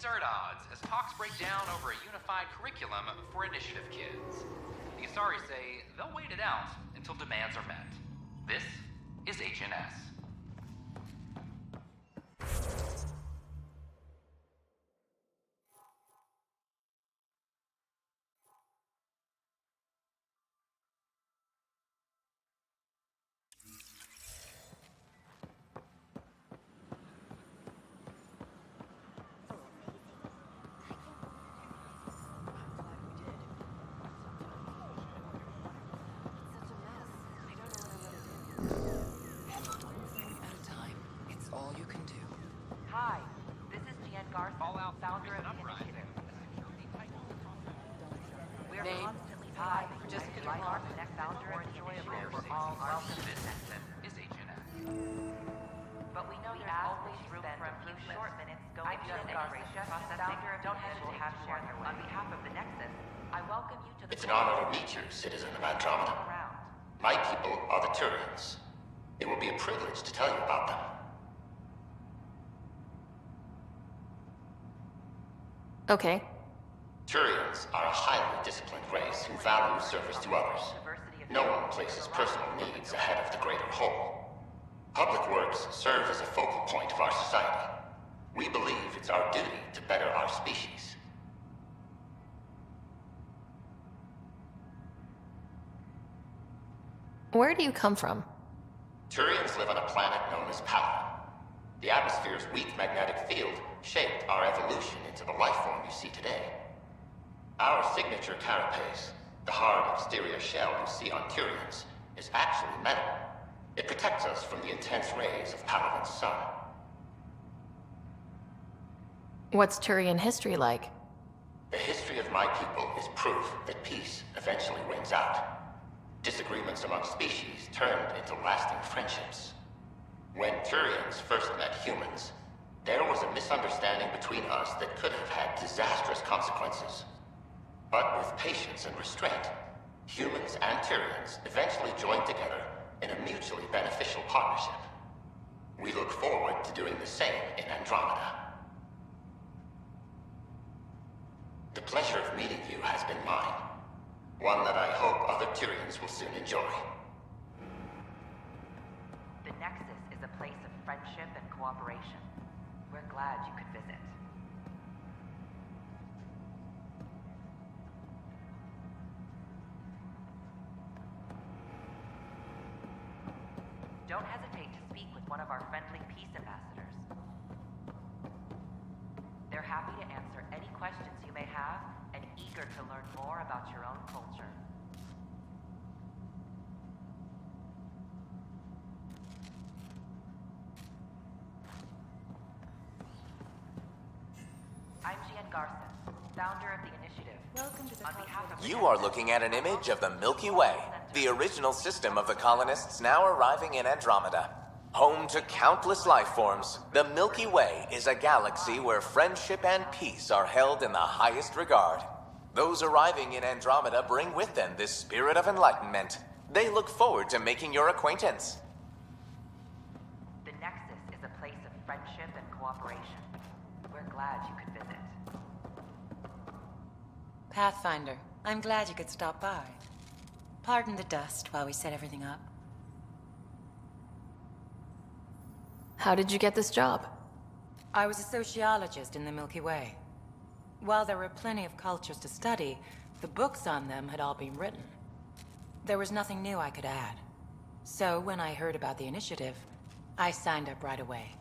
species are at odds as talks break down over a unified curriculum for initiative kids. The Asari say they'll wait it out until demands are met. This is HNS. It's an honor to meet you, citizen of Andromeda. My people are the Turians. It will be a privilege to tell you about them. Okay. Turians are a highly disciplined race who value service to others. No one places personal needs ahead of the greater whole. Public works serve as a focal point of our society. We believe it's our duty to better our species. Where do you come from? Turians live on a planet known as Palaven. The atmosphere's weak magnetic field shaped our evolution into the life form you see today. Our signature carapace, the hard exterior shell you see on Turians, is actually metal. It protects us from the intense rays of Palaven's sun. What's Turian history like? The history of my people is proof that peace eventually wins out. Disagreements among species turned into lasting friendships. When Turians first met humans, there was a misunderstanding between us that could have had disastrous consequences. But with patience and restraint, humans and Turians eventually joined together in a mutually beneficial partnership. We look forward to doing the same in Andromeda. The pleasure of meeting you has been mine. One that I hope other Turians will soon enjoy. The Nexus is a place of friendship and cooperation. We're glad you could visit. Don't hesitate to speak with one of our friendly peace ambassadors. They're happy to answer any questions you may have and eager to learn more about your own culture. I'm Gian Garson, founder of the initiative. Welcome to the On behalf of You are looking at an image of the Milky Way, the original system of the colonists now arriving in Andromeda. Home to countless life forms, the Milky Way is a galaxy where friendship and peace are held in the highest regard. Those arriving in Andromeda bring with them this spirit of enlightenment. They look forward to making your acquaintance. The Nexus is a place of friendship and cooperation. We're glad you could visit. Pathfinder, I'm glad you could stop by. Pardon the dust while we set everything up. How did you get this job? I was a sociologist in the Milky Way. While there were plenty of cultures to study, the books on them had all been written. There was nothing new I could add. So when I heard about the initiative, I signed up right away.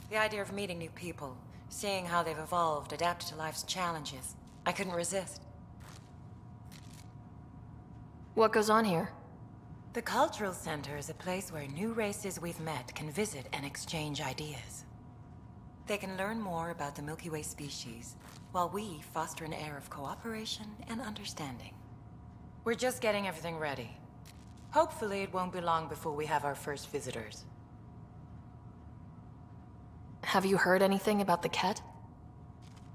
The idea of meeting new people, seeing how they've evolved, adapted to life's challenges, I couldn't resist. What goes on here? The Cultural Center is a place where new races we've met can visit and exchange ideas. They can learn more about the Milky Way species, while we foster an air of cooperation and understanding. We're just getting everything ready. Hopefully it won't be long before we have our first visitors. Have you heard anything about the Ket?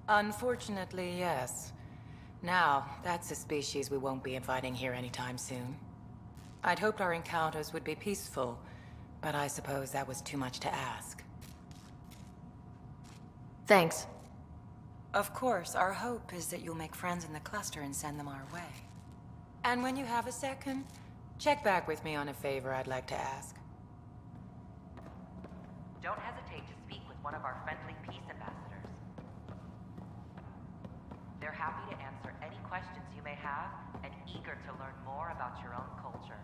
Unfortunately, yes. Now, that's a species we won't be inviting here anytime soon. I'd hoped our encounters would be peaceful, but I suppose that was too much to ask. Thanks. Of course, our hope is that you'll make friends in the cluster and send them our way. And when you have a second, check back with me on a favor I'd like to ask. Don't hesitate to speak with one of our friendly peace ambassadors. They're happy to answer any questions you may have and eager to learn more about your own culture.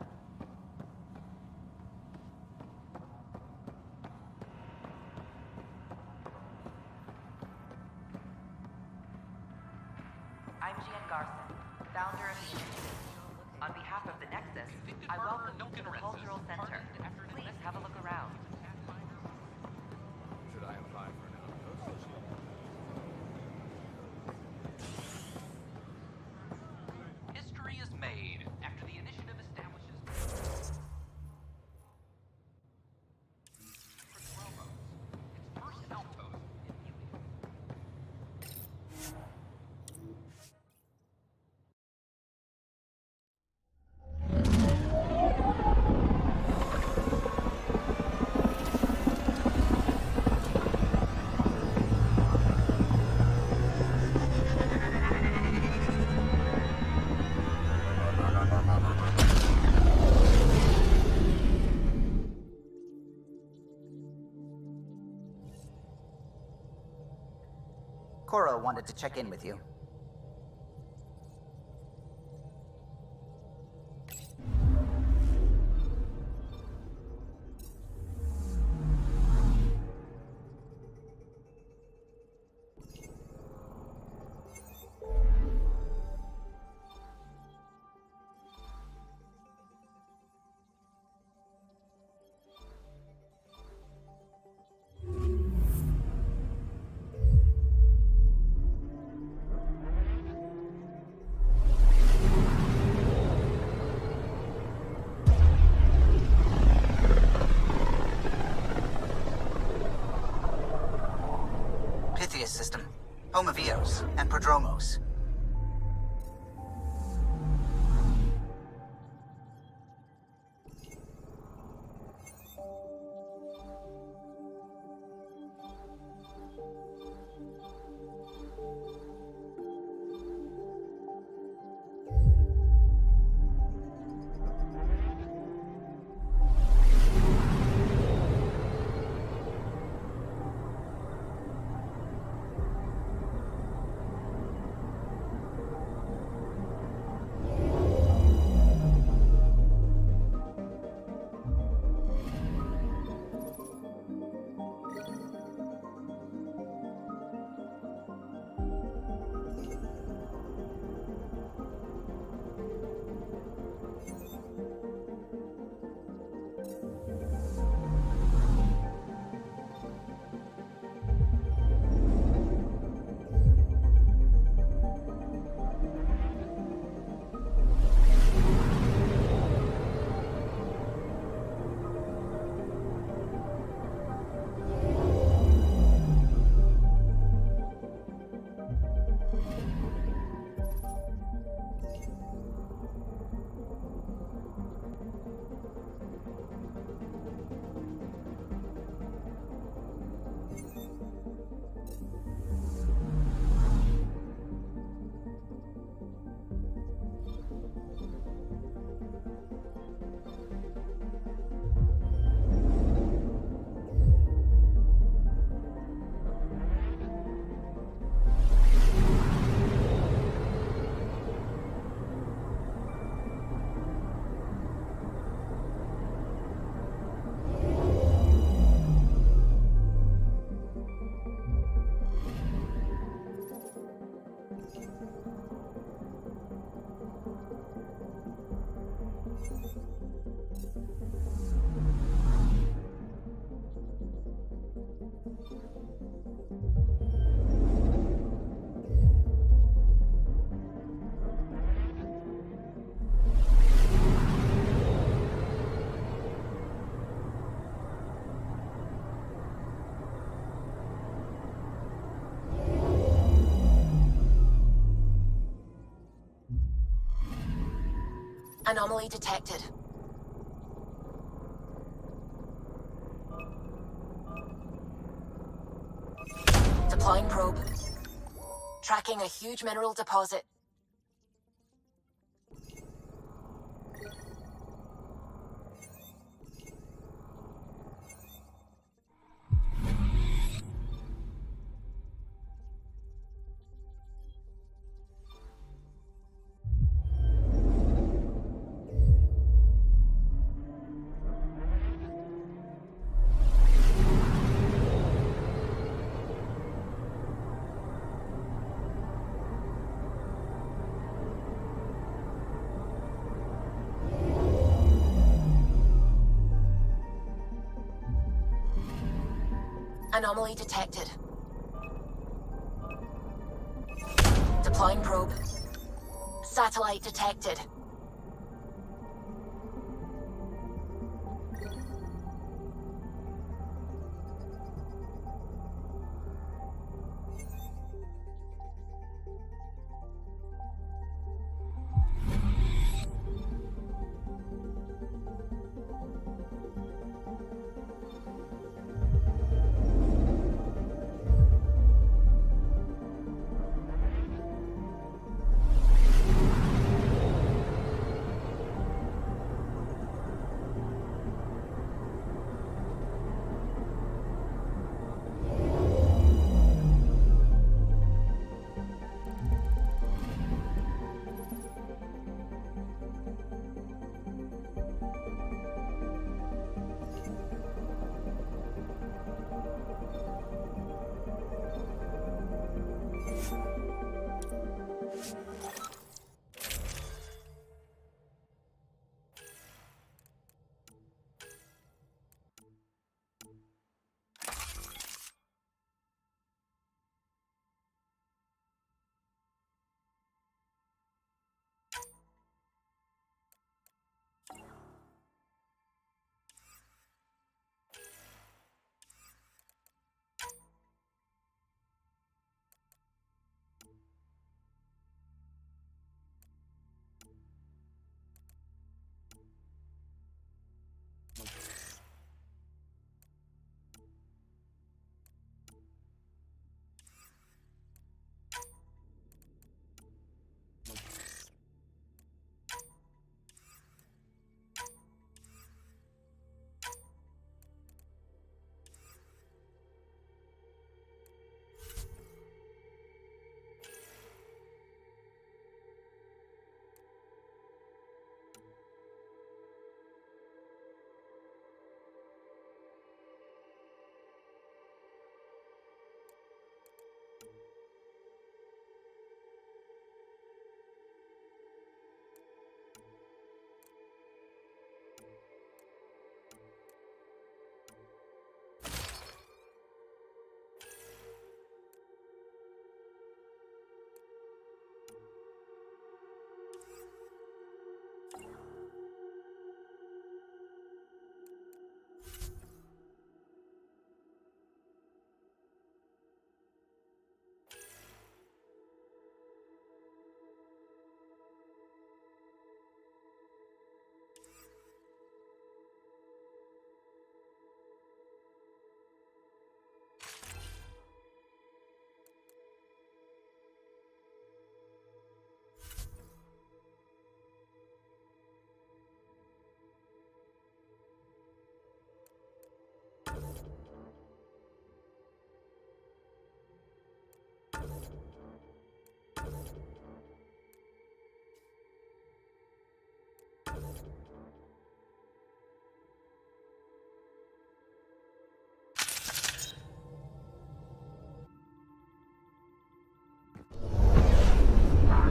I'm Gian Garson, founder of the Initiative. On behalf of the Nexus, I welcome you to the Cultural Center. Please have a look around. Should I apply for an outpost? History is made after the initiative establishes Andromeda, its first outpost in Cora wanted to check in with you. System, home of Eos and Prodromos. Anomaly detected. Deploying probe. tracking a huge mineral deposit. Anomaly detected. Deploying probe. Satellite detected.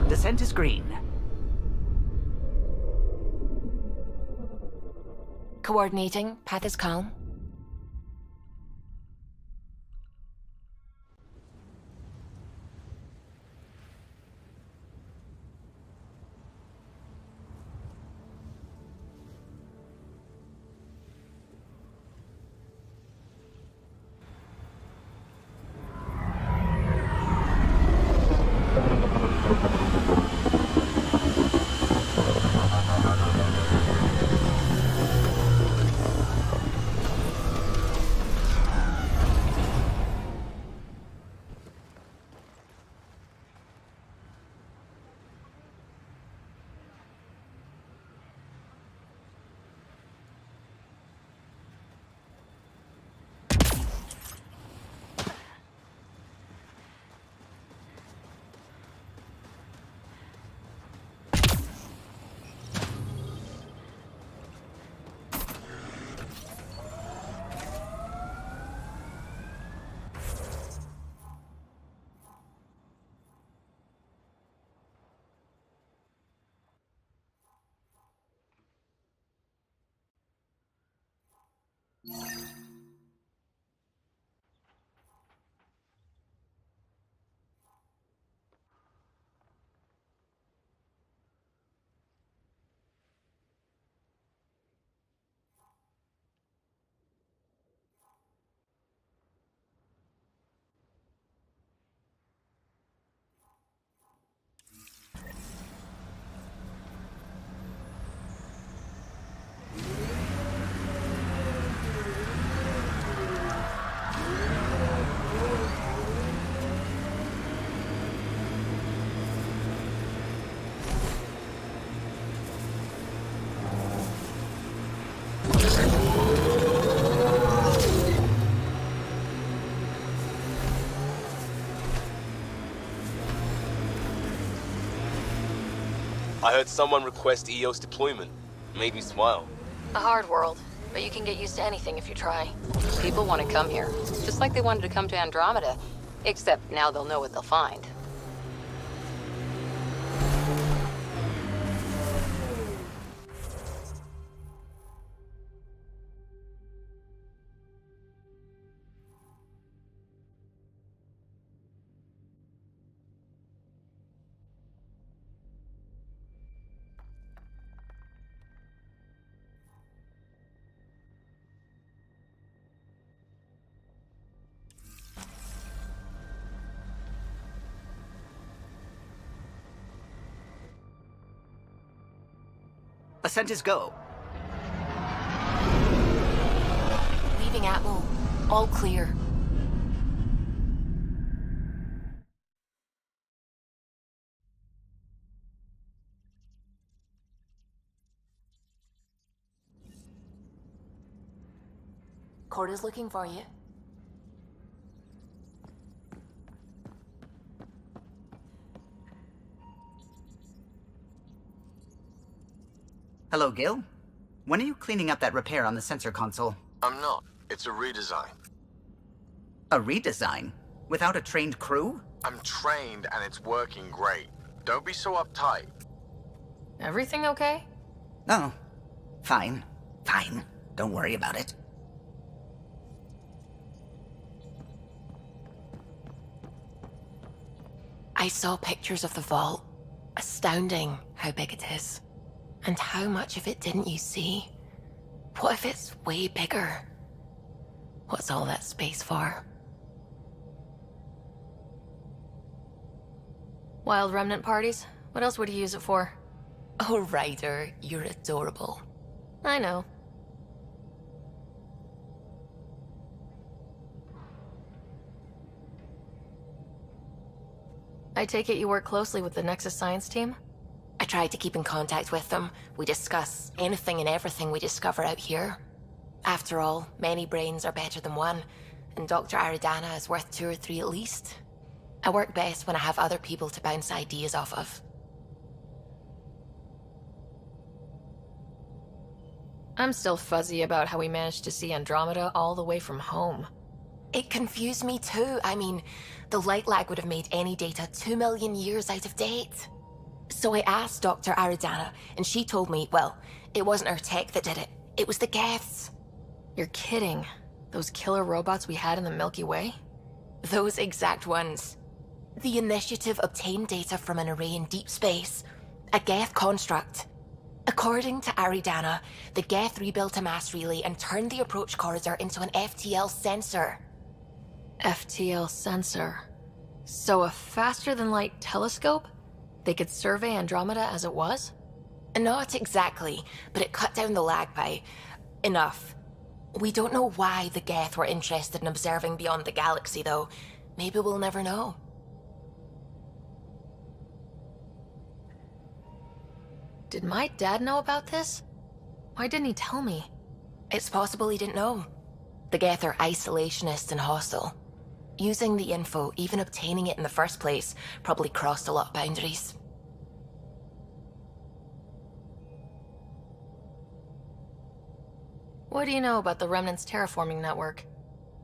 Descent is green. Coordinating. Path is calm. I heard someone request EOS deployment. Made me smile. A hard world, but you can get used to anything if you try. People want to come here, just like they wanted to come to Andromeda. Except now they'll know what they'll find. Ascent is go. Leaving Atmo. All clear. Corda's looking for you. Hello, Gil. When are you cleaning up that repair on the sensor console? I'm not. It's a redesign. A redesign? Without a trained crew? I'm trained and it's working great. Don't be so uptight. Everything okay? Oh, fine. Fine. Don't worry about it. I saw pictures of the vault. Astounding how big it is. And how much of it didn't you see? What if it's way bigger? What's all that space for? Wild remnant parties? What else would you use it for? Oh, Ryder, you're adorable. I know. I take it you work closely with the Nexus science team? I try to keep in contact with them. We discuss anything and everything we discover out here. After all, many brains are better than one, and Dr. Aridana is worth 2 or 3 at least. I work best when I have other people to bounce ideas off of. I'm still fuzzy about how we managed to see Andromeda all the way from home. It confused me too. I mean, the light lag would have made any data 2 million years out of date. So I asked Dr. Aridana, and she told me, well, it wasn't her tech that did it. It was the Geths. You're kidding. Those killer robots we had in the Milky Way? Those exact ones. The Initiative obtained data from an array in deep space, a Geth construct. According to Aridana, the Geth rebuilt a mass relay and turned the approach corridor into an FTL sensor. FTL sensor. So a faster-than-light telescope? They could survey Andromeda as it was? Not exactly, but it cut down the lag by enough. We don't know why the Geth were interested in observing beyond the galaxy, though. Maybe we'll never know. Did my dad know about this? Why didn't he tell me? It's possible he didn't know. The Geth are isolationist and hostile. Using the info, even obtaining it in the first place, probably crossed a lot of boundaries. What do you know about the Remnant's terraforming network?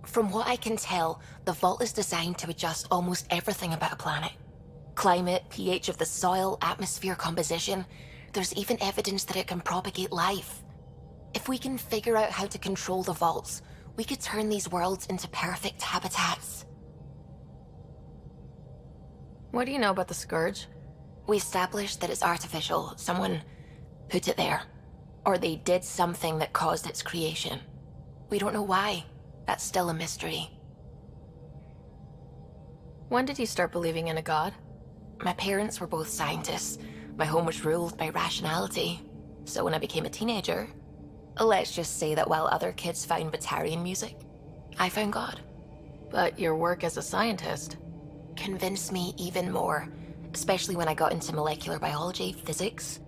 From what I can tell, the vault is designed to adjust almost everything about a planet. Climate, pH of the soil, atmosphere composition. There's even evidence that it can propagate life. If we can figure out how to control the vaults, we could turn these worlds into perfect habitats. What do you know about the Scourge? We established that it's artificial. Someone put it there. Or they did something that caused its creation. We don't know why. That's still a mystery. When did you start believing in a god? My parents were both scientists. My home was ruled by rationality. So when I became a teenager, let's just say that while other kids found Batarian music, I found God. But your work as a scientist convinced me even more, especially when I got into molecular biology, physics.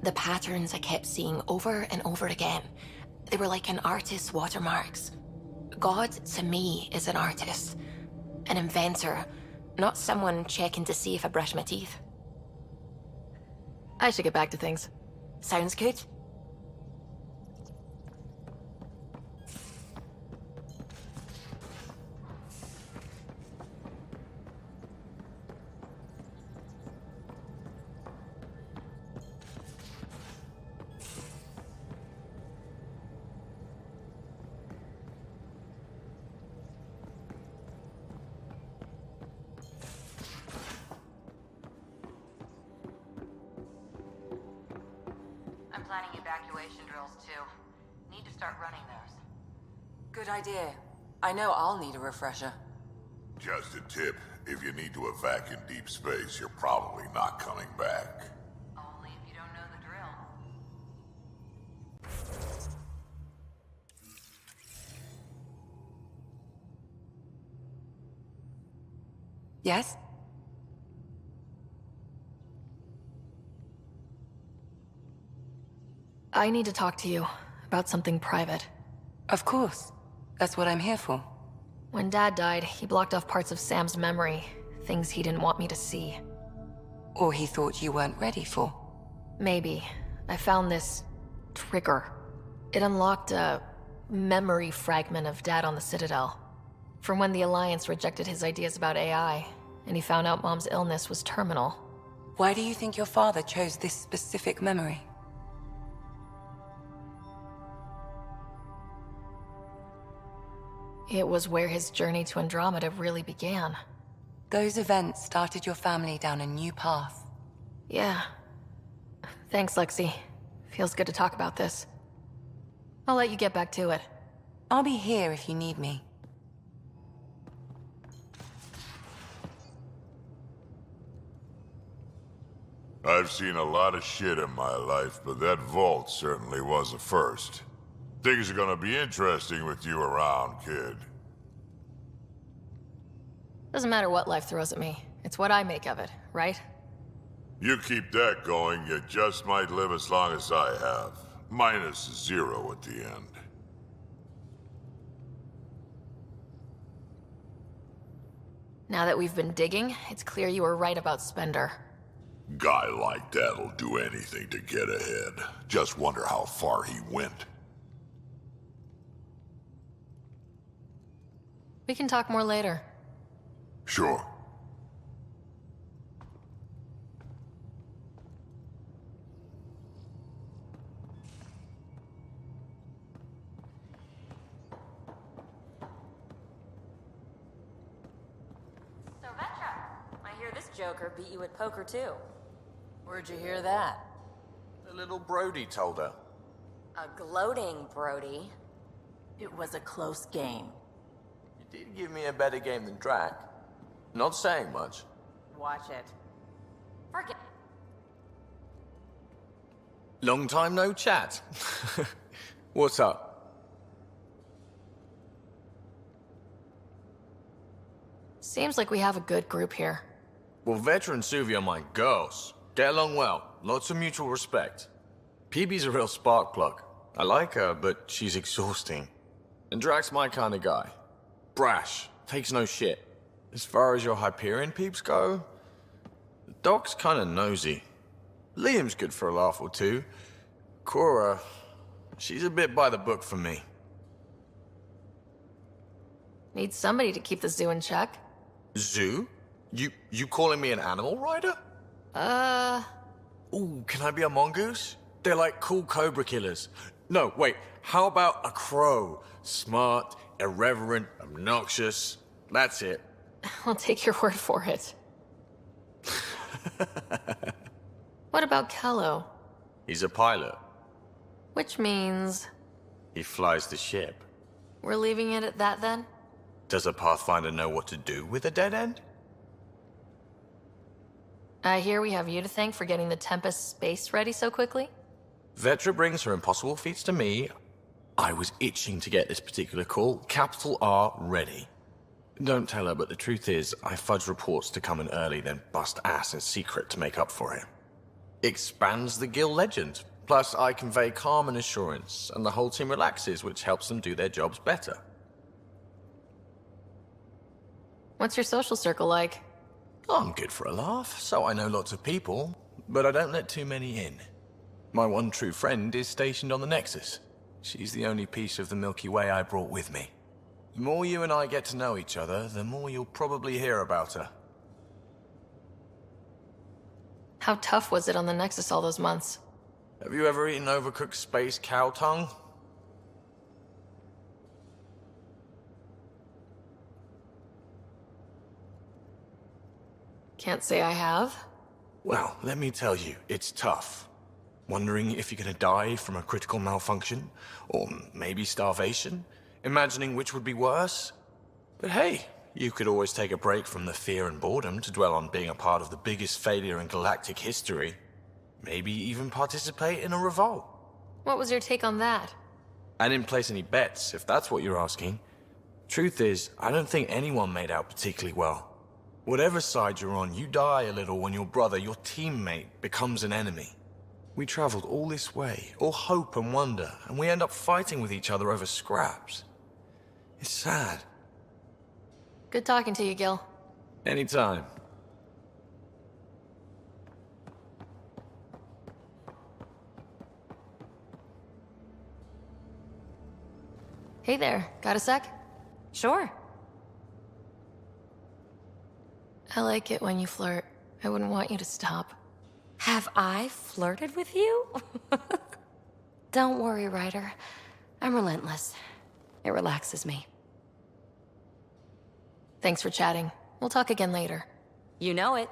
The patterns I kept seeing over and over again, they were like an artist's watermarks. God, to me, is an artist, an inventor, not someone checking to see if I brush my teeth. I should get back to things. Sounds good. I'm planning evacuation drills too. Need to start running those. Good idea. I know I'll need a refresher. Just a tip, if you need to evac in deep space, you're probably not coming back. Only if you don't know the drill. Yes? I need to talk to you about something private. Of course. That's what I'm here for. When Dad died, he blocked off parts of Sam's memory, things he didn't want me to see. Or he thought you weren't ready for. Maybe. I found this trigger. It unlocked a memory fragment of Dad on the Citadel. From when the Alliance rejected his ideas about AI, and he found out Mom's illness was terminal. Why do you think your father chose this specific memory? It was where his journey to Andromeda really began. Those events started your family down a new path. Yeah. Thanks, Lexi. Feels good to talk about this. I'll let you get back to it. I'll be here if you need me. I've seen a lot of shit in my life, but that vault certainly was a first. Things are gonna be interesting with you around, kid. Doesn't matter what life throws at me. It's what I make of it, right? You keep that going, you just might live as long as I have. Minus 0 at the end. Now that we've been digging, it's clear you were right about Spender. Guy like that'll do anything to get ahead. Just wonder how far he went. We can talk more later. Sure. So Vetra, I hear this joker beat you at poker too. Where'd you hear that? The little Brody told her. A gloating Brody. It was a close game. You did give me a better game than Drac. Not saying much. Watch it. Forget. Long time no chat. What's up? Seems like we have a good group here. Well, Vetra and Suvi are my girls. Get along well. Lots of mutual respect. PB's a real spark plug. I like her, but she's exhausting. And Drac's my kind of guy. Brash. Takes no shit. As far as your Hyperion peeps go, the Doc's kind of nosy. Liam's good for a laugh or two. Cora, she's a bit by the book for me. Need somebody to keep the zoo in check. Zoo? You calling me an animal rider? Ooh, can I be a mongoose? They're like cool cobra killers. No, wait. How about a crow? Smart, irreverent, obnoxious. That's it. I'll take your word for it. What about Kello? He's a pilot. Which means... He flies the ship. we're leaving it at that then? Does a Pathfinder know what to do with a dead end? I hear we have you to thank for getting the Tempest space ready so quickly? Vetra brings her impossible feats to me. I was itching to get this particular call. Capital R ready. Don't tell her, but the truth is, I fudge reports to come in early, then bust ass in secret to make up for it. Expands the guild legend. Plus, I convey calm and assurance, and the whole team relaxes, which helps them do their jobs better. What's your social circle like? I'm good for a laugh, so I know lots of people, but I don't let too many in. My one true friend is stationed on the Nexus. She's the only piece of the Milky Way I brought with me. The more you and I get to know each other, the more you'll probably hear about her. How tough was it on the Nexus all those months? Have you ever eaten overcooked space cow tongue? Can't say I have. Well, let me tell you, it's tough. Wondering if you're gonna die from a critical malfunction, or maybe starvation, imagining which would be worse. But hey, you could always take a break from the fear and boredom to dwell on being a part of the biggest failure in galactic history. Maybe even participate in a revolt. What was your take on that? I didn't place any bets, if that's what you're asking. Truth is, I don't think anyone made out particularly well. Whatever side you're on, you die a little when your brother, your teammate, becomes an enemy. We traveled all this way, all hope and wonder, and we end up fighting with each other over scraps. It's sad. Good talking to you, Gil. Anytime. Hey there, got a sec? Sure. I like it when you flirt. I wouldn't want you to stop. Have I flirted with you? Don't worry, Ryder. I'm relentless. It relaxes me. Thanks for chatting. We'll talk again later. You know it.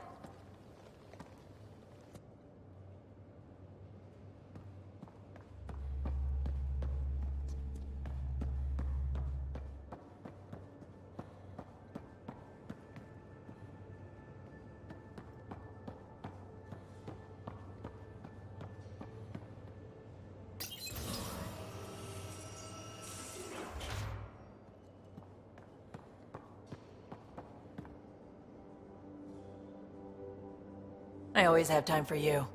I always have time for you.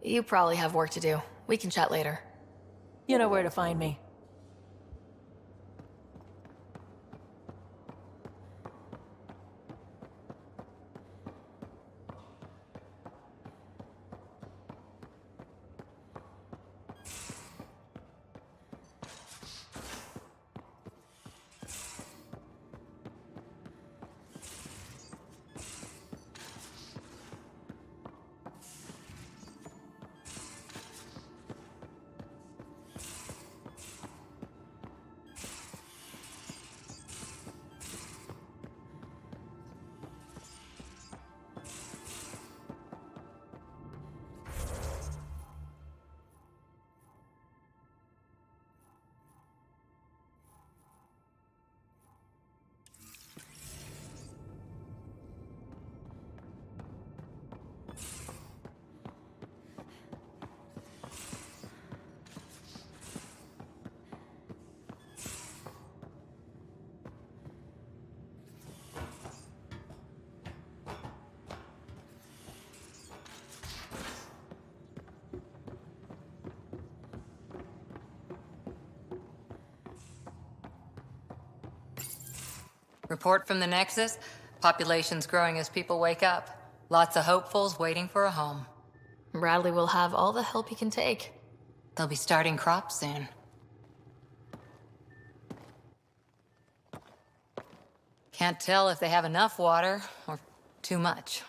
You probably have work to do. We can chat later. You know where to find me. Report from the Nexus. Population's growing as people wake up. Lots of hopefuls waiting for a home. Bradley will have all the help he can take. They'll be starting crops soon. Can't tell if they have enough water or too much.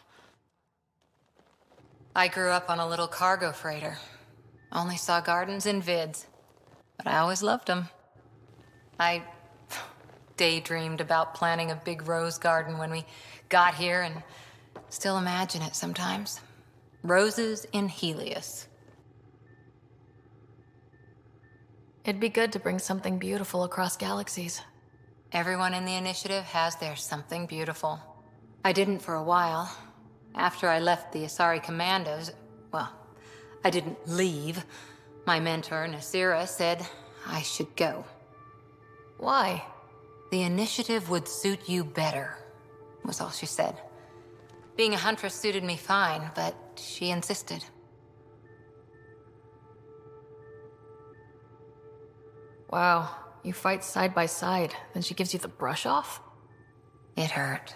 I grew up on a little cargo freighter. Only saw gardens in vids, but I always loved them. I daydreamed about planting a big rose garden when we got here and still imagine it sometimes. Roses in Helios. It'd be good to bring something beautiful across galaxies. Everyone in the initiative has their something beautiful. I didn't for a while. After I left the Asari Commandos, well, I didn't leave. My mentor, Nasira, said I should go. Why? The initiative would suit you better, was all she said. Being a huntress suited me fine, but she insisted. Wow, you fight side by side, then she gives you the brush off? It hurt.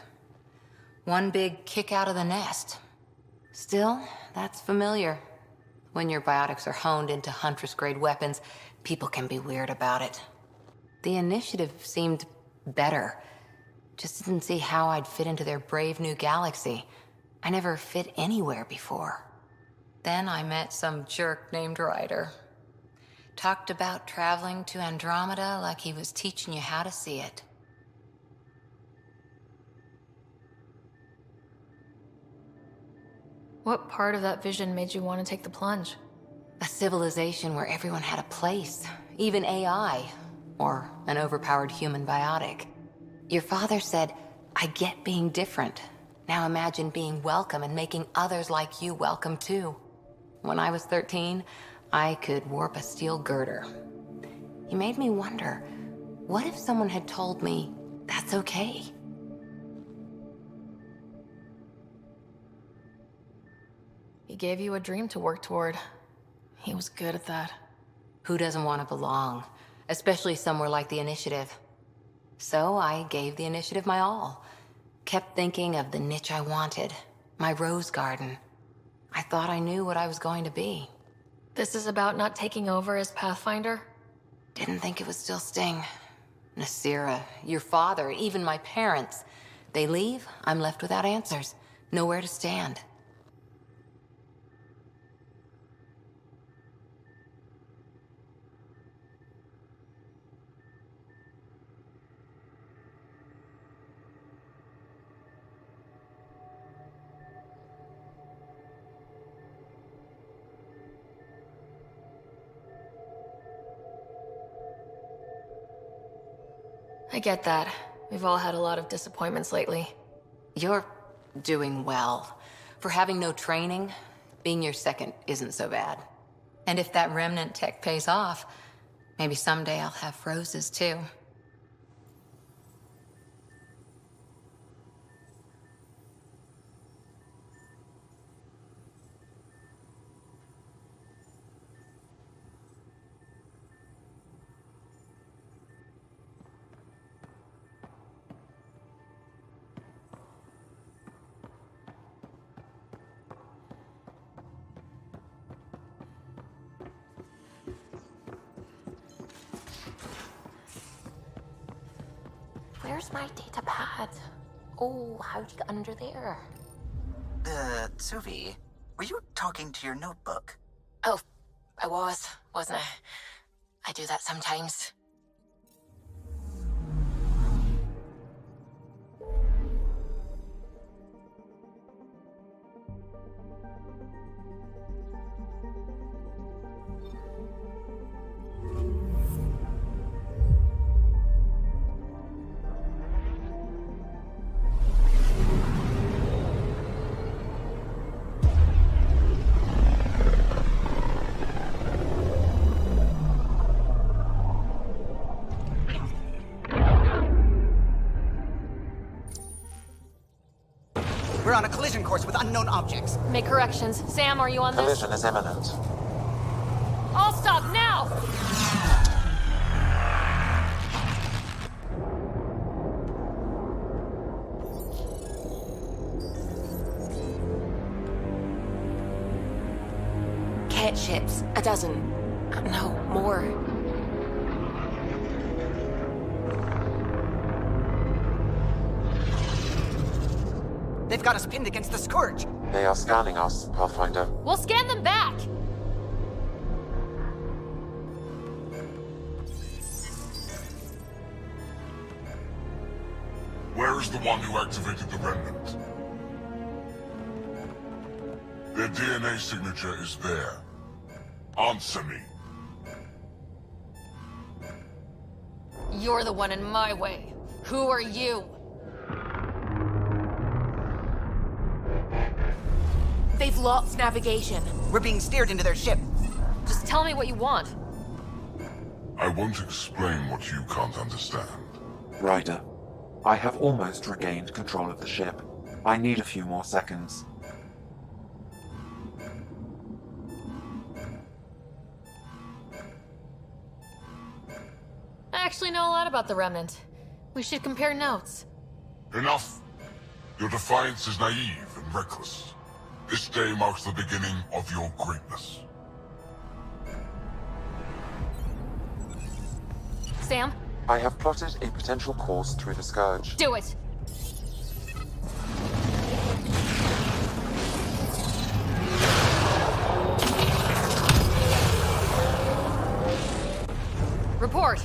One big kick out of the nest. Still, that's familiar. When your biotics are honed into Huntress-grade weapons, people can be weird about it. The initiative seemed better. Just didn't see how I'd fit into their brave new galaxy. I never fit anywhere before. Then I met some jerk named Ryder. Talked about traveling to Andromeda like he was teaching you how to see it. What part of that vision made you want to take the plunge? A civilization where everyone had a place, even AI, or an overpowered human biotic. Your father said, I get being different. Now imagine being welcome and making others like you welcome too. When I was 13, I could warp a steel girder. He made me wonder, what if someone had told me that's okay? He gave you a dream to work toward. He was good at that. Who doesn't want to belong? Especially somewhere like the Initiative. So I gave the Initiative my all. Kept thinking of the niche I wanted. My rose garden. I thought I knew what I was going to be. This is about not taking over as Pathfinder? Didn't think it would still sting. Nasira, your father, even my parents. They leave, I'm left without answers. Nowhere to stand. I get that. We've all had a lot of disappointments lately. You're doing well. For having no training, being your second isn't so bad. And if that remnant tech pays off, maybe someday I'll have roses too. Where's my data pad? Oh, how'd you get under there? Suvi, were you talking to your notebook? Oh, I wasn't I? I do that sometimes. We're on a collision course with unknown objects. Make corrections. Sam, are you on this? Collision is imminent. I'll stop now! Cat ships. A dozen. No, more. They've got us pinned against the Scourge. They are scanning us, Pathfinder. We'll scan them back! Where's the one who activated the remnant? Their DNA signature is there. Answer me. You're the one in my way. Who are you? They've lost navigation. We're being steered into their ship. Just tell me what you want. I won't explain what you can't understand. Ryder, I have almost regained control of the ship. I need a few more seconds. I actually know a lot about the Remnant. We should compare notes. Enough! Your defiance is naive and reckless. This day marks the beginning of your greatness. Sam? I have plotted a potential course through the Scourge. Do it! Report!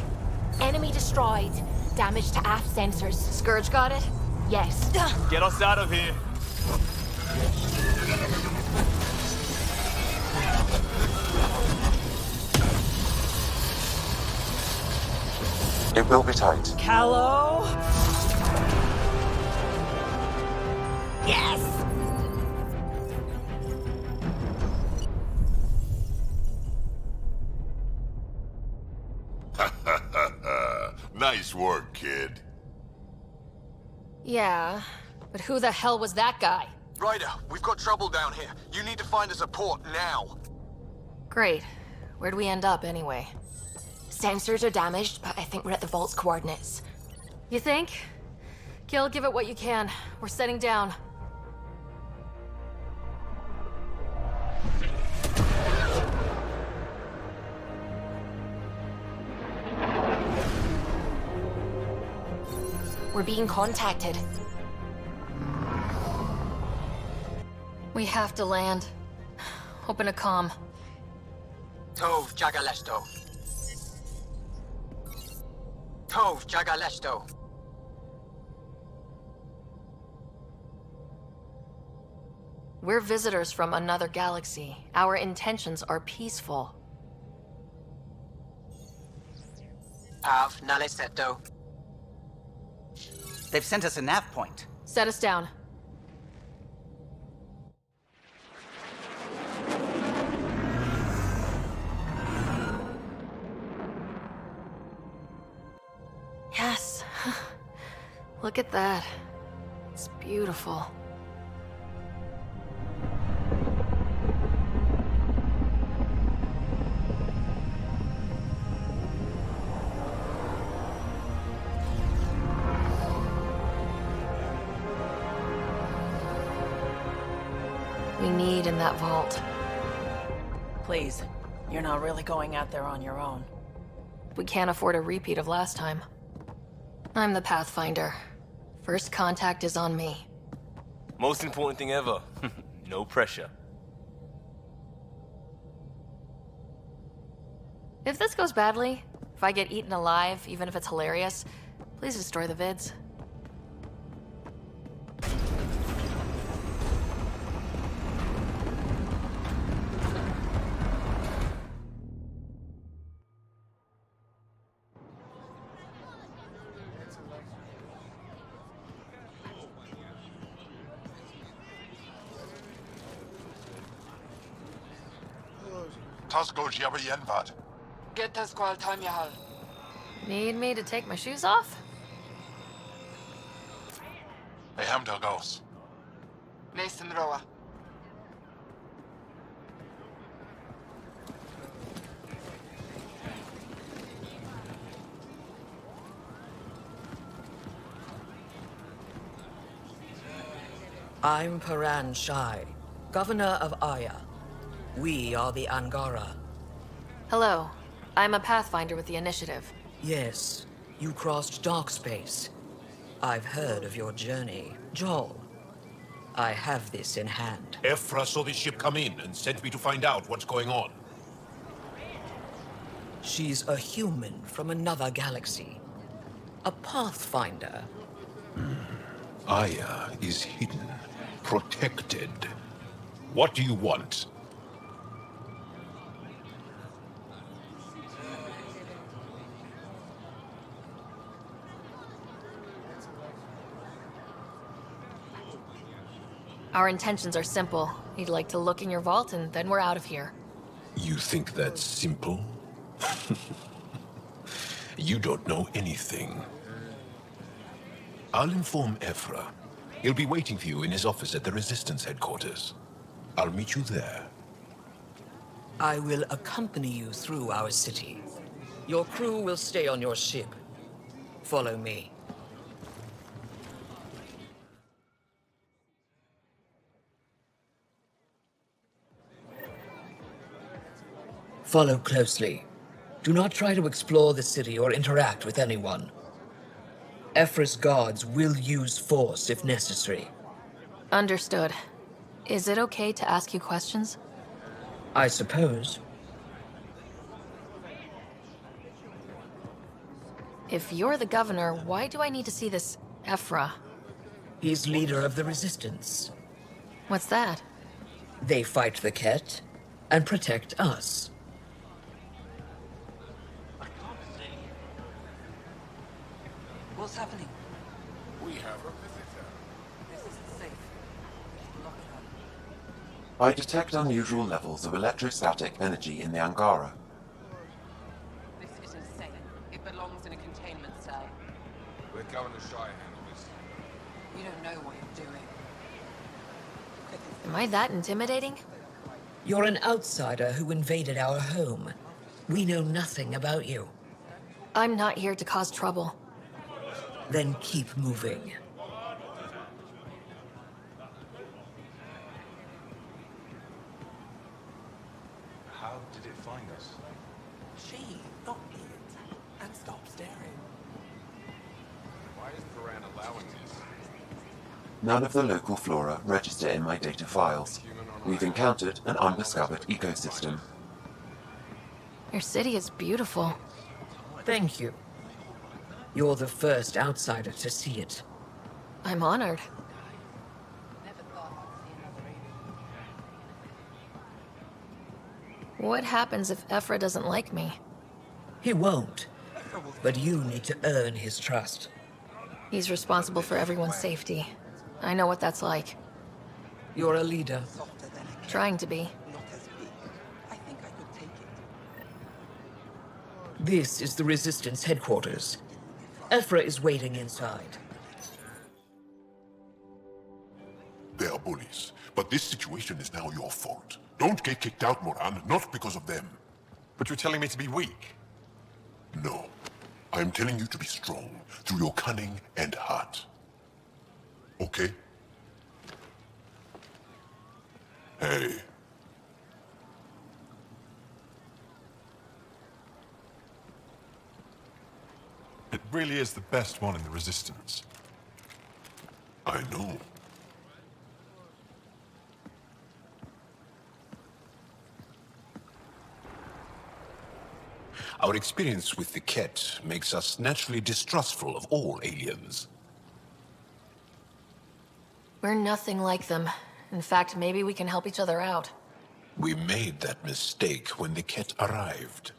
Enemy destroyed. Damage to aft sensors. Scourge got it? Yes. Get us out of here. It will be tight. Callow? Yes! Nice work, kid. Yeah, but who the hell was that guy? Ryder, we've got trouble down here. You need to find us a port now. Great. Where'd we end up, anyway? Sensors are damaged, but I think we're at the vault's coordinates. You think? Gil, give it what you can. We're setting down. We're being contacted. We have to land. Open a comm. Tov Jagalesto. Tov Jagalesto. We're visitors from another galaxy. Our intentions are peaceful. Av Naleseto. They've sent us a nav point. Set us down. Yes. Look at that. It's beautiful. We need in that vault. Please, you're not really going out there on your own. We can't afford a repeat of last time. I'm the Pathfinder. First contact is on me. Most important thing ever. No pressure. If this goes badly, if I get eaten alive, even if it's hilarious, please destroy the vids. Get us qual Tamyahal. Need me to take my shoes off? Mason Roa. I'm Paran Shai, Governor of Aya. We are the Angara. Hello. I'm a Pathfinder with the Initiative. Yes, you crossed dark space. I've heard of your journey, Joel. I have this in hand. Ephra saw the ship come in and sent me to find out what's going on. She's a human from another galaxy. A Pathfinder. Aya is hidden, protected. What do you want? Our intentions are simple. You'd like to look in your vault, and then we're out of here. You think that's simple? You don't know anything. I'll inform Ephra. He'll be waiting for you in his office at the Resistance headquarters. I'll meet you there. I will accompany you through our city. Your crew will stay on your ship. Follow me. Follow closely. Do not try to explore the city or interact with anyone. Ephra's guards will use force if necessary. Understood. Is it okay to ask you questions? I suppose. If you're the governor, why do I need to see this Ephra? He's leader of the Resistance. What's that? They fight the Ket and protect us. What's happening? We have a visitor. This isn't safe. Lock it up. I detect unusual levels of electrostatic energy in the Angara. This is insane. It belongs in a containment cell. Let Governor Shire handle this. You don't know what you're doing. Am I that intimidating? You're an outsider who invaded our home. We know nothing about you. I'm not here to cause trouble. Then keep moving. How did it find us? She, not it. And stop staring. Why is Duran allowing this? None of the local flora register in my data files. We've encountered an undiscovered ecosystem. Your city is beautiful. Thank you. You're the first outsider to see it. I'm honored. What happens if Ephra doesn't like me? He won't. But you need to earn his trust. He's responsible for everyone's safety. I know what that's like. You're a leader. Trying to be. This is the Resistance headquarters. Ephra is waiting inside. They are bullies, but this situation is now your fault. Don't get kicked out, Moran, not because of them. But you're telling me to be weak? No. I'm telling you to be strong through your cunning and heart. Okay? Hey. It really is the best one in the Resistance. I know. Our experience with the Ket makes us naturally distrustful of all aliens. We're nothing like them. In fact, maybe we can help each other out. We made that mistake when the Ket arrived.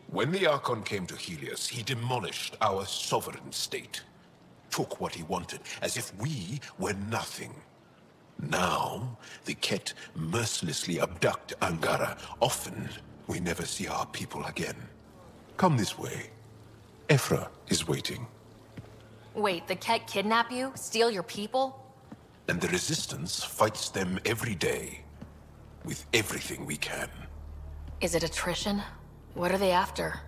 When the Archon came to Helios, he demolished our sovereign state. Took what he wanted, as if we were nothing. Now, the Ket mercilessly abduct Angara. Often, we never see our people again. Come this way. Ephra is waiting. Wait, the Ket kidnap you? Steal your people? And the Resistance fights them every day. With everything we can. Is it attrition? What are they after?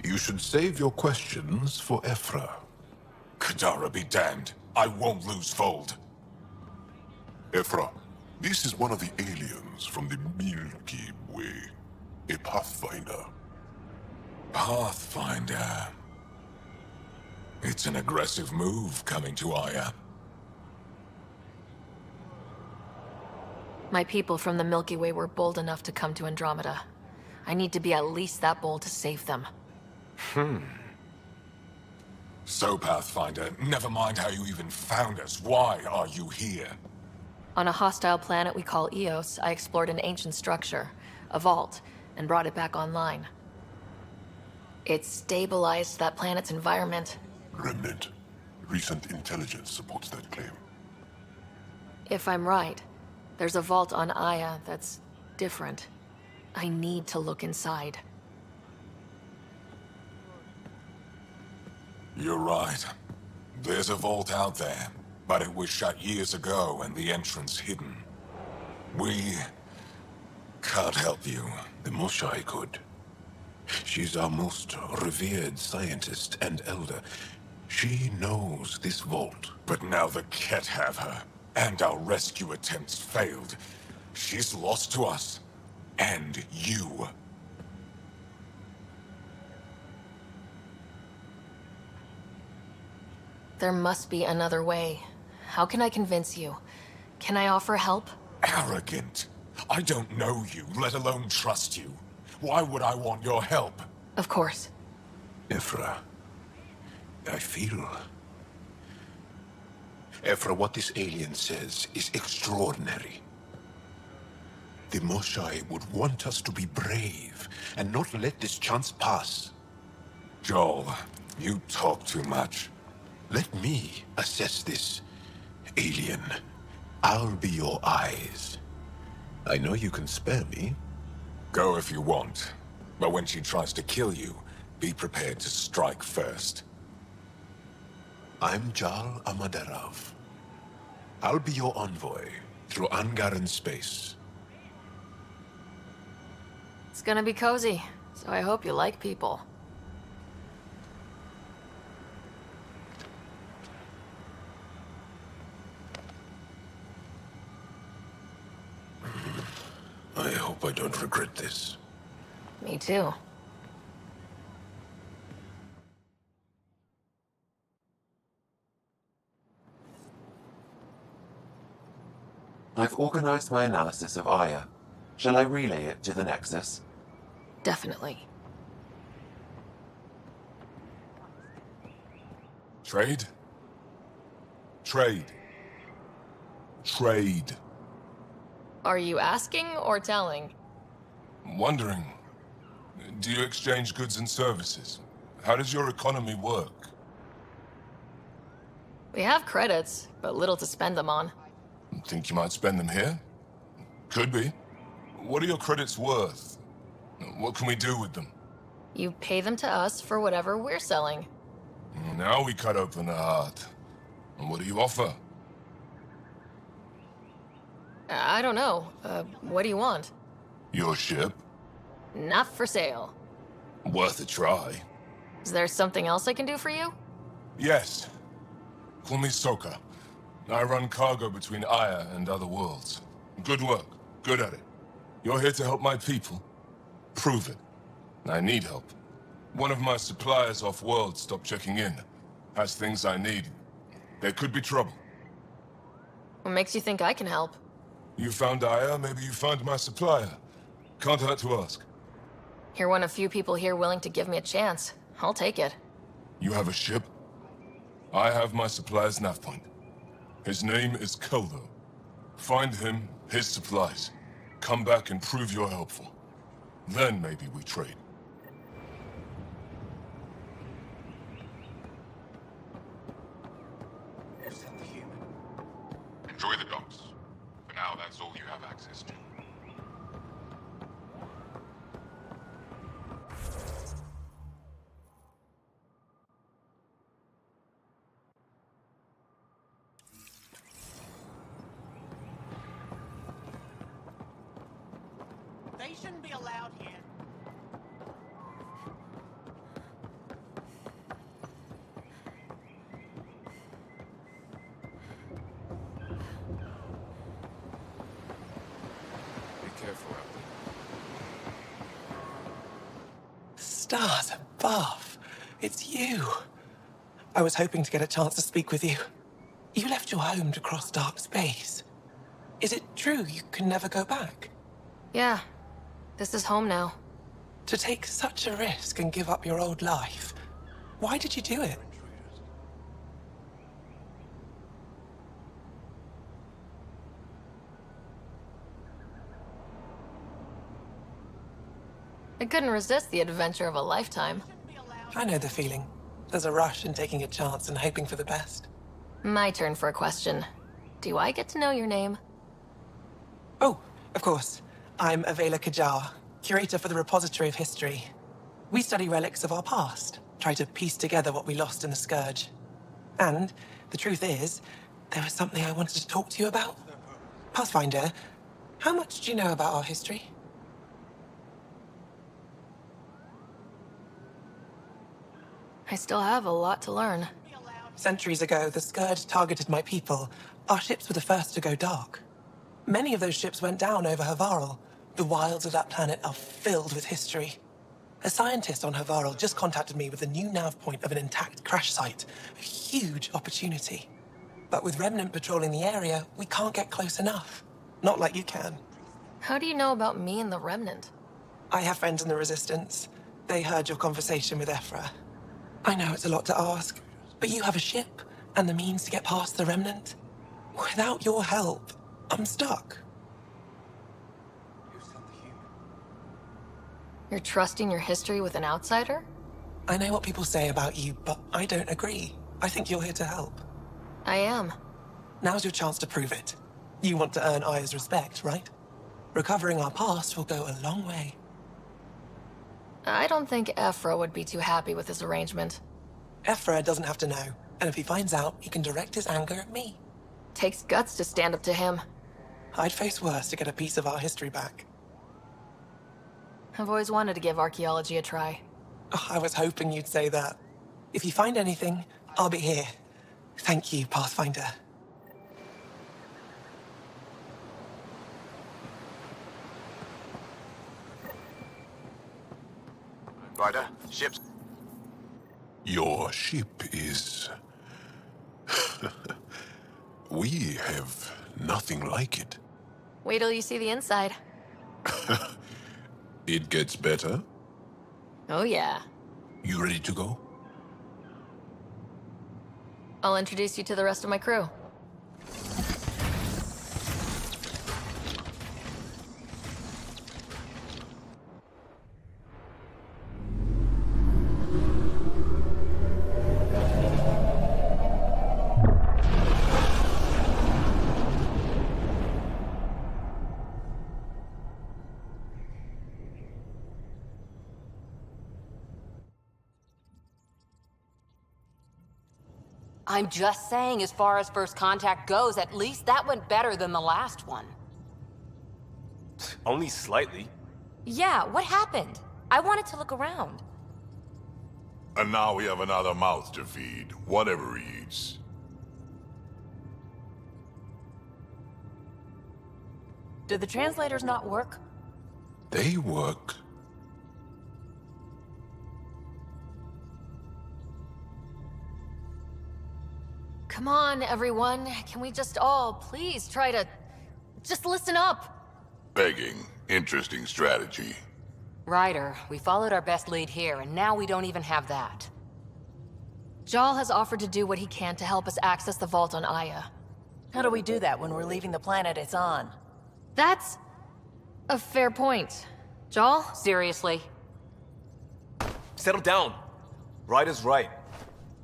You should save your questions for Ephra. Kadara be damned. I won't lose Fold. Ephra, this is one of the aliens from the Milky Way. A Pathfinder. Pathfinder. It's an aggressive move coming to Aya. My people from the Milky Way were bold enough to come to Andromeda. I need to be at least that bold to save them. So, Pathfinder, never mind how you even found us. Why are you here? On a hostile planet we call Eos, I explored an ancient structure, a vault, and brought it back online. It stabilized that planet's environment. Remnant. Recent intelligence supports that claim. If I'm right, there's a vault on Aya that's different. I need to look inside. You're right. There's a vault out there, but it was shut years ago and the entrance hidden. We can't help you. The Moshai could. She's our most revered scientist and elder. She knows this vault. But now the Ket have her, and our rescue attempts failed. She's lost to us, and you. There must be another way. How can I convince you? Can I offer help? Arrogant. I don't know you, let alone trust you. Why would I want your help? Of course. Ephra, I feel... Ephra, what this alien says is extraordinary. The Moshai would want us to be brave and not let this chance pass. Joel, you talk too much. Let me assess this, alien. I'll be your eyes. I know you can spare me. Go if you want. But when she tries to kill you, be prepared to strike first. I'm Jal Amaderav. I'll be your envoy through Angaran space. It's gonna be cozy, so I hope you like people. I hope I don't regret this. Me too. I've organized my analysis of Aya. Shall I relay it to the Nexus? Definitely. Trade? Trade. Trade. Are you asking or telling? Wondering, do you exchange goods and services? How does your economy work? We have credits, but little to spend them on. Think you might spend them here? Could be. What are your credits worth? What can we do with them? You pay them to us for whatever we're selling. Now we cut open the heart. And what do you offer? I don't know. What do you want? Your ship? Not for sale. Worth a try. Is there something else I can do for you? Yes. Call me Soka. I run cargo between Aya and other worlds. Good work. Good at it. You're here to help my people. Prove it. I need help. One of my suppliers off-world stopped checking in. Has things I need. There could be trouble. What makes you think I can help? You found Aya, maybe you found my supplier. Can't hurt to ask. You're one of few people here willing to give me a chance. I'll take it. You have a ship? I have my supplier's nav point. His name is Keldo. Find him, his supplies. Come back and prove you're helpful. Then maybe we trade. Enjoy the docks. For now, that's all you have access to. They shouldn't be allowed here. Be careful out there. Stars above. It's you. I was hoping to get a chance to speak with you. You left your home to cross dark space. Is it true you can never go back? Yeah. This is home now. To take such a risk and give up your old life, why did you do it? I couldn't resist the adventure of a lifetime. I know the feeling. There's a rush in taking a chance and hoping for the best. My turn for a question. Do I get to know your name? Oh, of course. I'm Avela Kajar, curator for the Repository of History. We study relics of our past, try to piece together what we lost in the Scourge. And the truth is, there was something I wanted to talk to you about. Pathfinder, how much do you know about our history? I still have a lot to learn. Centuries ago, the Scourge targeted my people. Our ships were the first to go dark. Many of those ships went down over Havarl. The wilds of that planet are filled with history. A scientist on Havarl just contacted me with a new nav point of an intact crash site. A huge opportunity. But with Remnant patrolling the area, we can't get close enough. Not like you can. How do you know about me and the Remnant? I have friends in the Resistance. They heard your conversation with Ephra. I know it's a lot to ask, but you have a ship and the means to get past the Remnant. Without your help, I'm stuck. You're trusting your history with an outsider? I know what people say about you, but I don't agree. I think you're here to help. I am. Now's your chance to prove it. You want to earn Aya's respect, right? Recovering our past will go a long way. I don't think Ephra would be too happy with this arrangement. Ephra doesn't have to know, and if he finds out, he can direct his anger at me. Takes guts to stand up to him. I'd face worse to get a piece of our history back. I've always wanted to give archaeology a try. Oh, I was hoping you'd say that. If you find anything, I'll be here. Thank you, Pathfinder. Ryder, ships. Your ship is... We have nothing like it. Wait till you see the inside. It gets better. Oh yeah. You ready to go? I'll introduce you to the rest of my crew. I'm just saying, as far as first contact goes, at least that went better than the last one. Only slightly. Yeah, what happened? I wanted to look around. And now we have another mouth to feed, whatever he eats. Did the translators not work? They work. Come on, everyone. Can we just all please try to... just listen up? Begging. Interesting strategy. Ryder, we followed our best lead here, and now we don't even have that. Jal has offered to do what he can to help us access the vault on Aya. How do we do that when we're leaving the planet it's on? That's... a fair point. Jal? Seriously? Settle down. Ryder's right.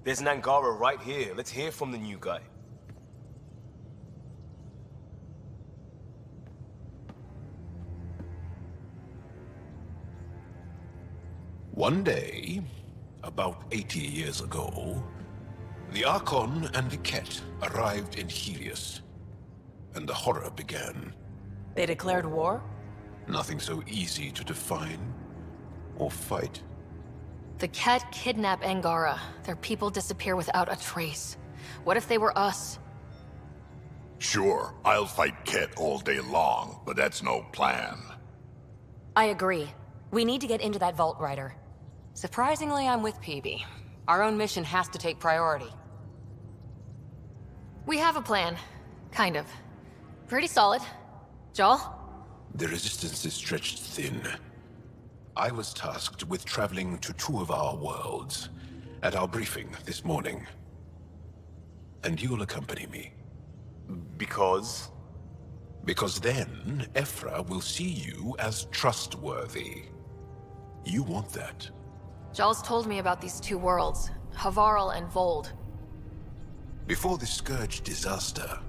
There's an Angara right here. Let's hear from the new guy. One day, about 80 years ago, the Archon and the Ket arrived in Helios, and the horror began. They declared war? Nothing so easy to define or fight. The Ket kidnap Angara. Their people disappear without a trace. What if they were us? Sure, I'll fight Ket all day long, but that's no plan. I agree. We need to get into that vault, Ryder. Surprisingly, I'm with PB. Our own mission has to take priority. We have a plan. Kind of. Pretty solid. Jal? The resistance is stretched thin. I was tasked with traveling to 2 of our worlds at our briefing this morning. And you'll accompany me. Because? Because then, Ephra will see you as trustworthy. You want that. Jarl's told me about these two worlds, Havarl and Vold. Before the Scourge disaster,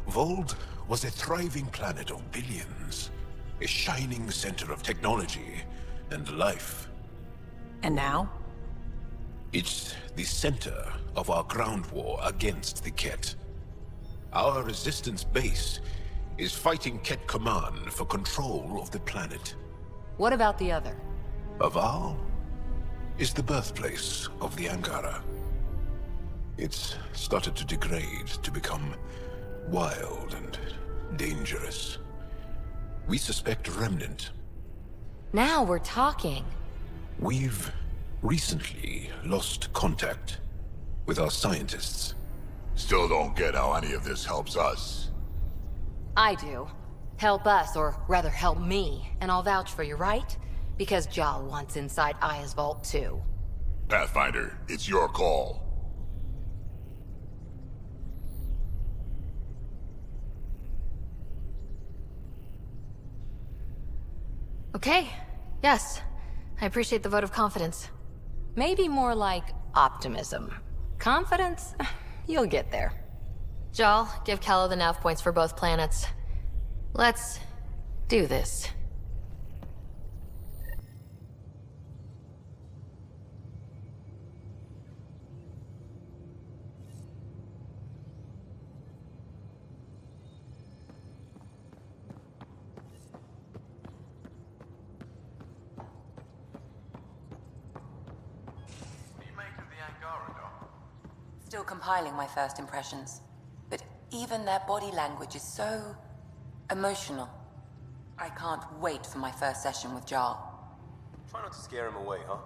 Vold was a thriving planet of billions. A shining center of technology and life. And now? It's the center of our ground war against the Ket. Our resistance base is fighting Ket Command for control of the planet. What about the other? Aval is the birthplace of the Angara. It's started to degrade, to become wild and dangerous. We suspect a remnant. Now we're talking. We've recently lost contact with our scientists. Still don't get how any of this helps us. I do. Help us, or rather help me, and I'll vouch for you, right? Because Jal wants inside Aya's vault too. Pathfinder, it's your call. Okay, yes. I appreciate the vote of confidence. Maybe more like optimism. Confidence? You'll get there. Jal, give Callow the nav points for both planets. Let's do this. Still compiling my first impressions. But even their body language is so emotional. I can't wait for my first session with Jarl. Try not to scare him away, huh?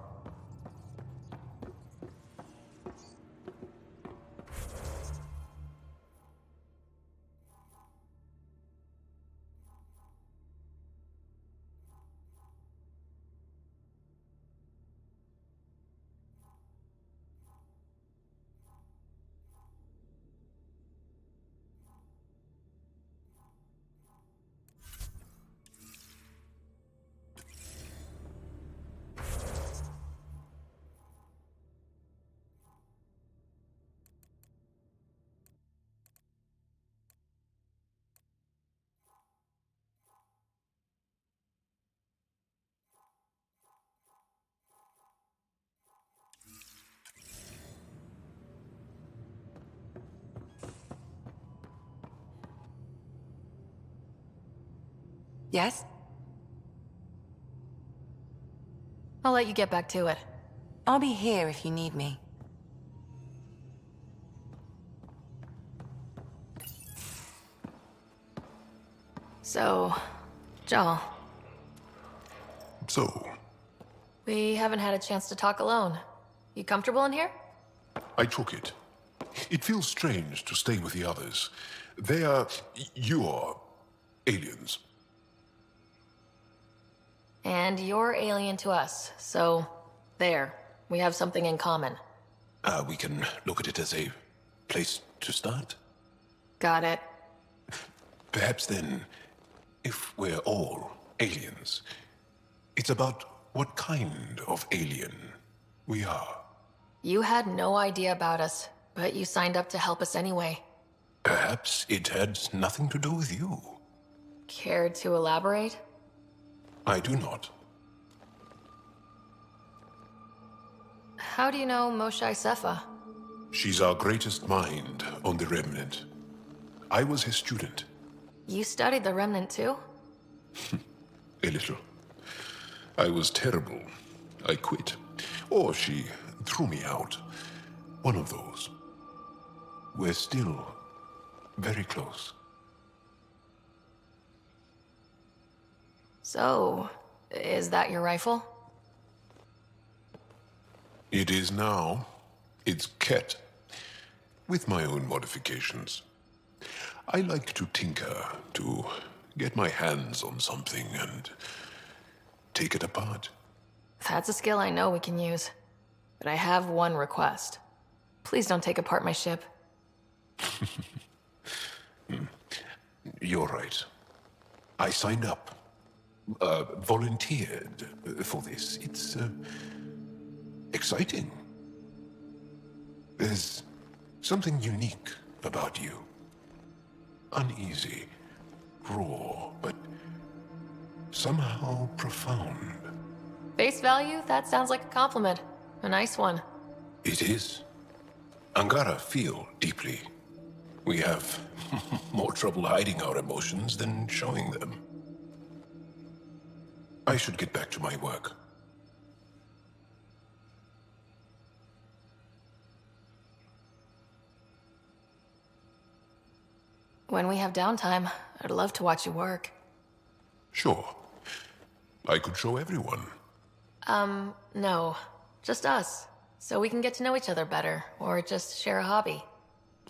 Yes? I'll let you get back to it. I'll be here if you need me. So, Jarl, So, we haven't had a chance to talk alone. You comfortable in here? I took it. It feels strange to stay with the others. They are... you are... aliens. And you're alien to us, so there. We have something in common. We can look at it as a place to start. Got it. Perhaps then, if we're all aliens, it's about what kind of alien we are. You had no idea about us, but you signed up to help us anyway. Perhaps it had nothing to do with you. Care to elaborate? I do not. How do you know Moshae Sefa? She's our greatest mind on the Remnant. I was her student. You studied the Remnant too? A little. I was terrible. I quit. Or she threw me out. One of those. We're still very close. So, is that your rifle? It is now. It's Ket. With my own modifications. I like to tinker, to get my hands on something and take it apart. That's a skill I know we can use. But I have one request. Please don't take apart my ship. You're right. I signed up. volunteered for this. It's exciting. There's something unique about you. Uneasy, raw, but somehow profound. Face value? That sounds like a compliment. A nice one. It is. Angara feel deeply. We have more trouble hiding our emotions than showing them. I should get back to my work. When we have downtime, I'd love to watch you work. Sure. I could show everyone. No. Just us. So we can get to know each other better, or just share a hobby.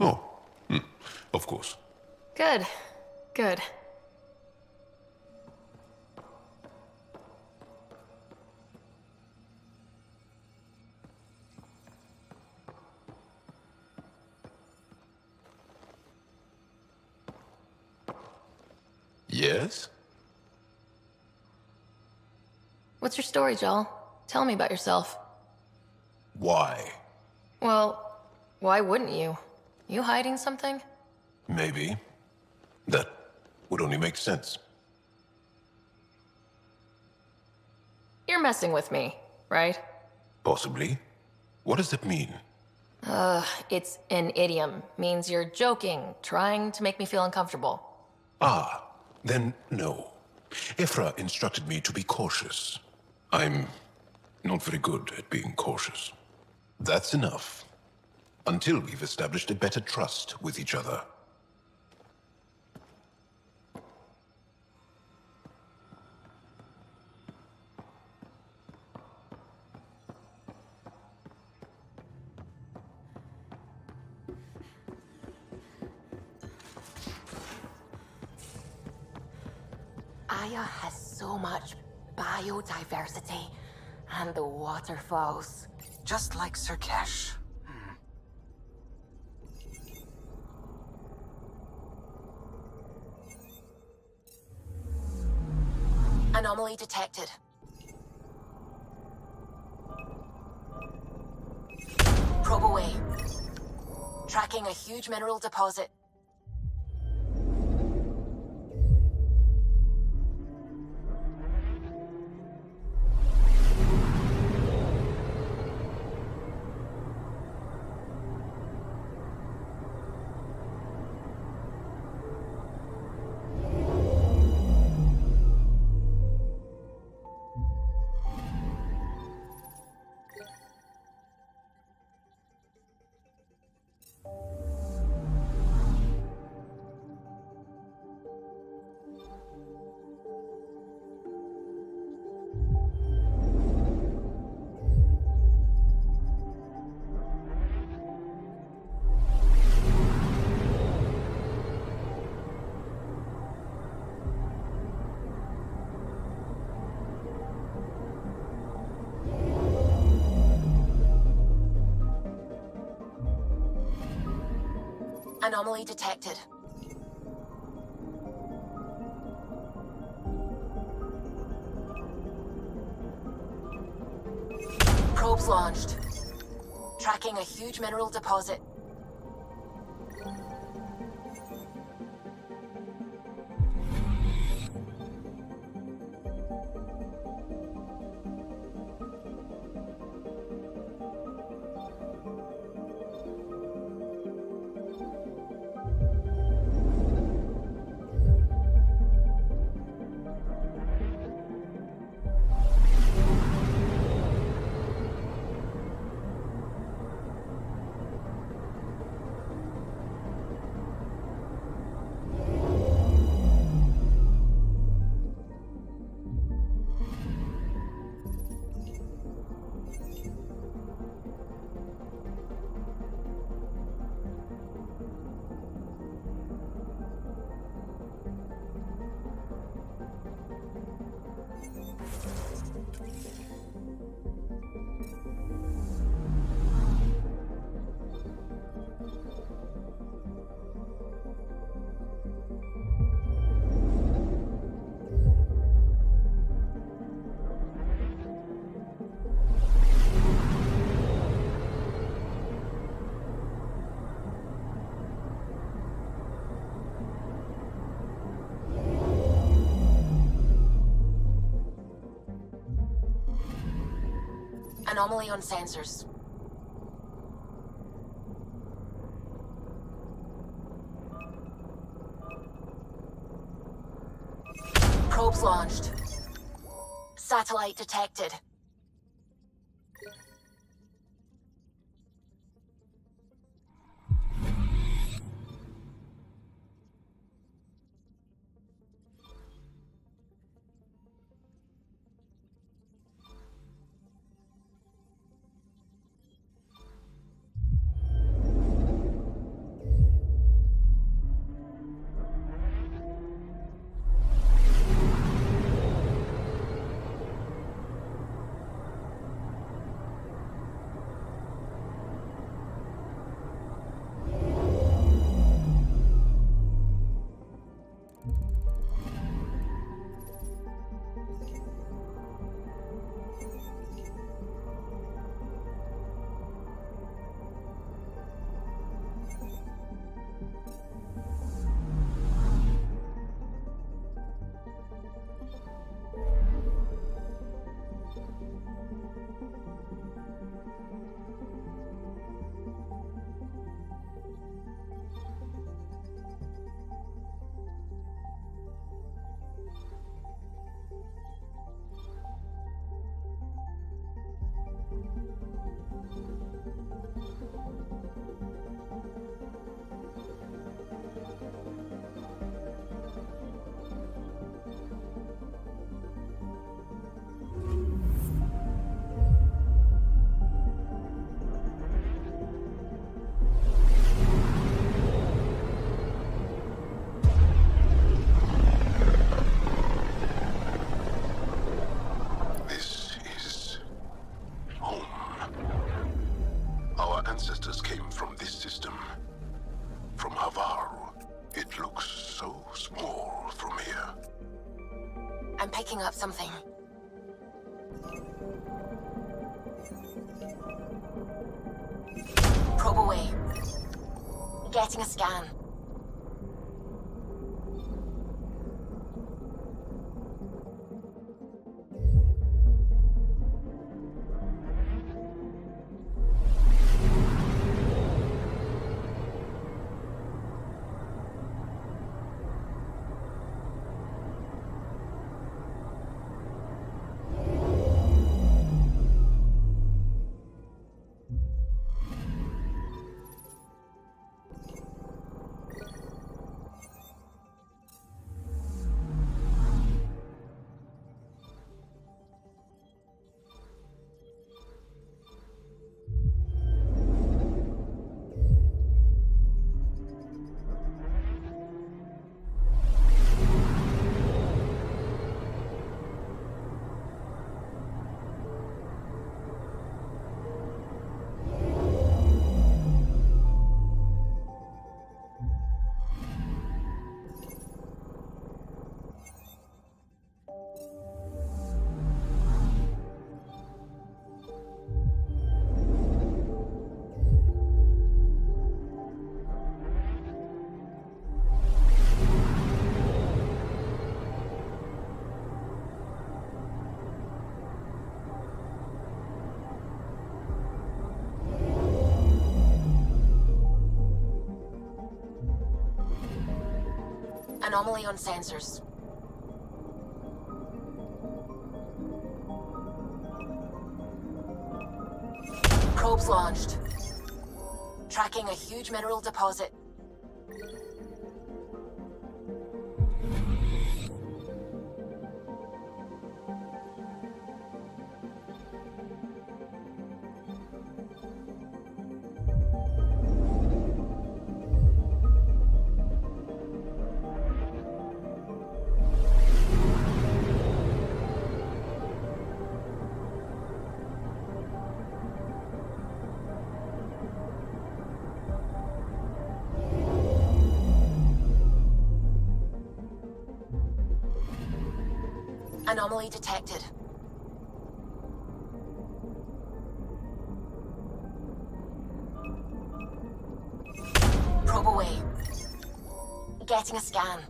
Oh, of course. Good. Good. Yes? What's your story, Joel? Tell me about yourself. Why? Well, why wouldn't you? You hiding something? Maybe. That would only make sense. You're messing with me, right? Possibly. What does that mean? It's an idiom. Means you're joking, trying to make me feel uncomfortable. Ah, then no. Ephra instructed me to be cautious. I'm not very good at being cautious. That's enough. Until we've established a better trust with each other. Aya has so much biodiversity, and the waterfalls. Just like Sirkesh. Anomaly detected. Probe away. Tracking a huge mineral deposit. Anomaly detected. Probes launched. Tracking a huge mineral deposit. Anomaly on sensors. Probes launched. Satellite detected. ancestors came from this system. From Havaru. It looks so small from here. I'm picking up something. Probe away. Getting a scan. Anomaly on sensors. Probes launched. Tracking a huge mineral deposit. Anomaly detected. Probe away. Getting a scan.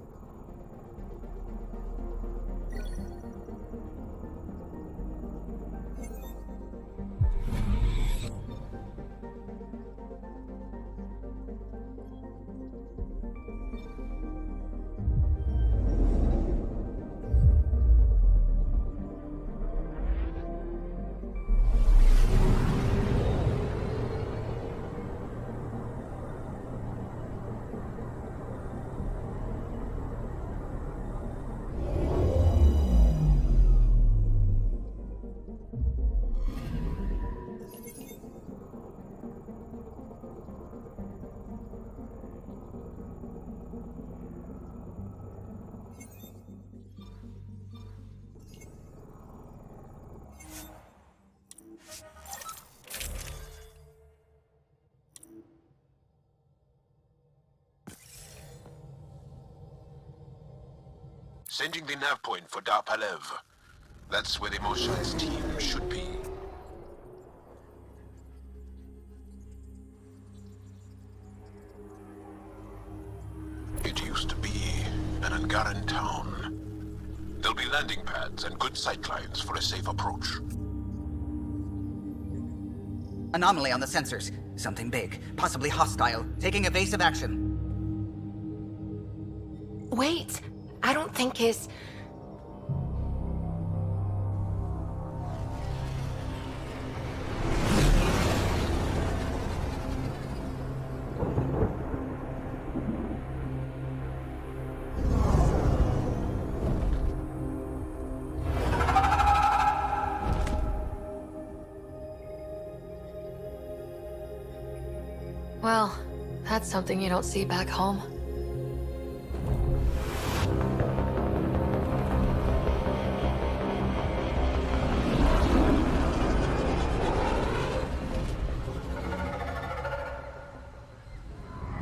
Sending the nav point for Darpalev. That's where the Mosha's team should be. It used to be an Angaran town. There'll be landing pads and good sightlines for a safe approach. Anomaly on the sensors. Something big, possibly hostile, taking evasive action. Wait, I don't think his... Well, that's something you don't see back home.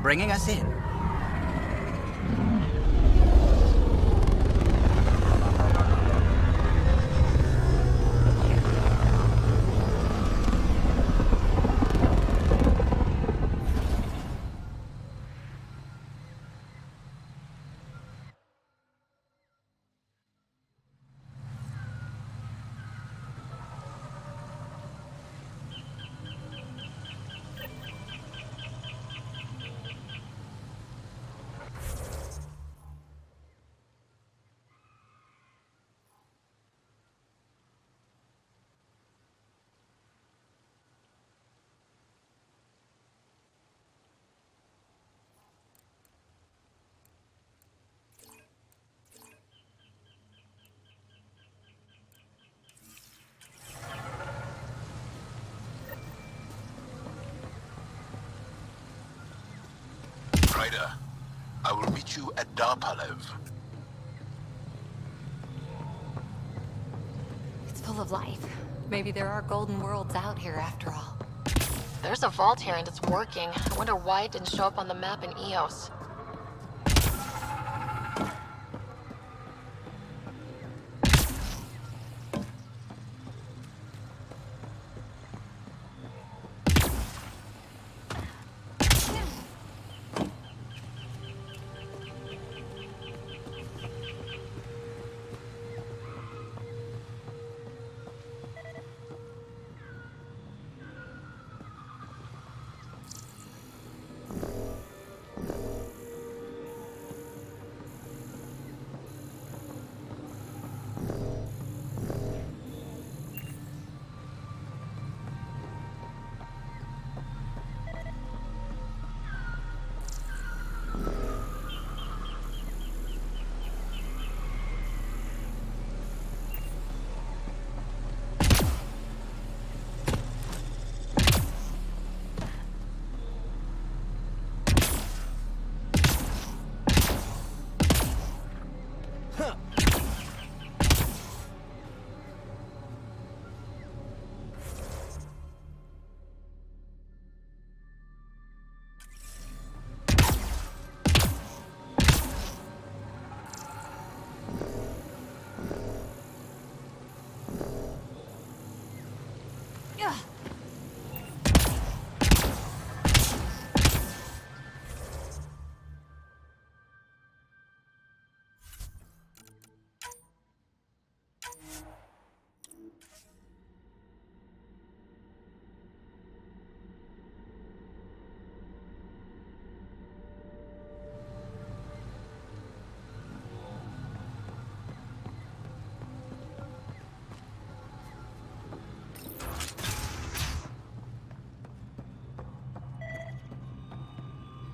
Bringing us in. Ryder, I will meet you at Darpalev. It's full of life. Maybe there are golden worlds out here after all. There's a vault here and it's working. I wonder why it didn't show up on the map in EOS.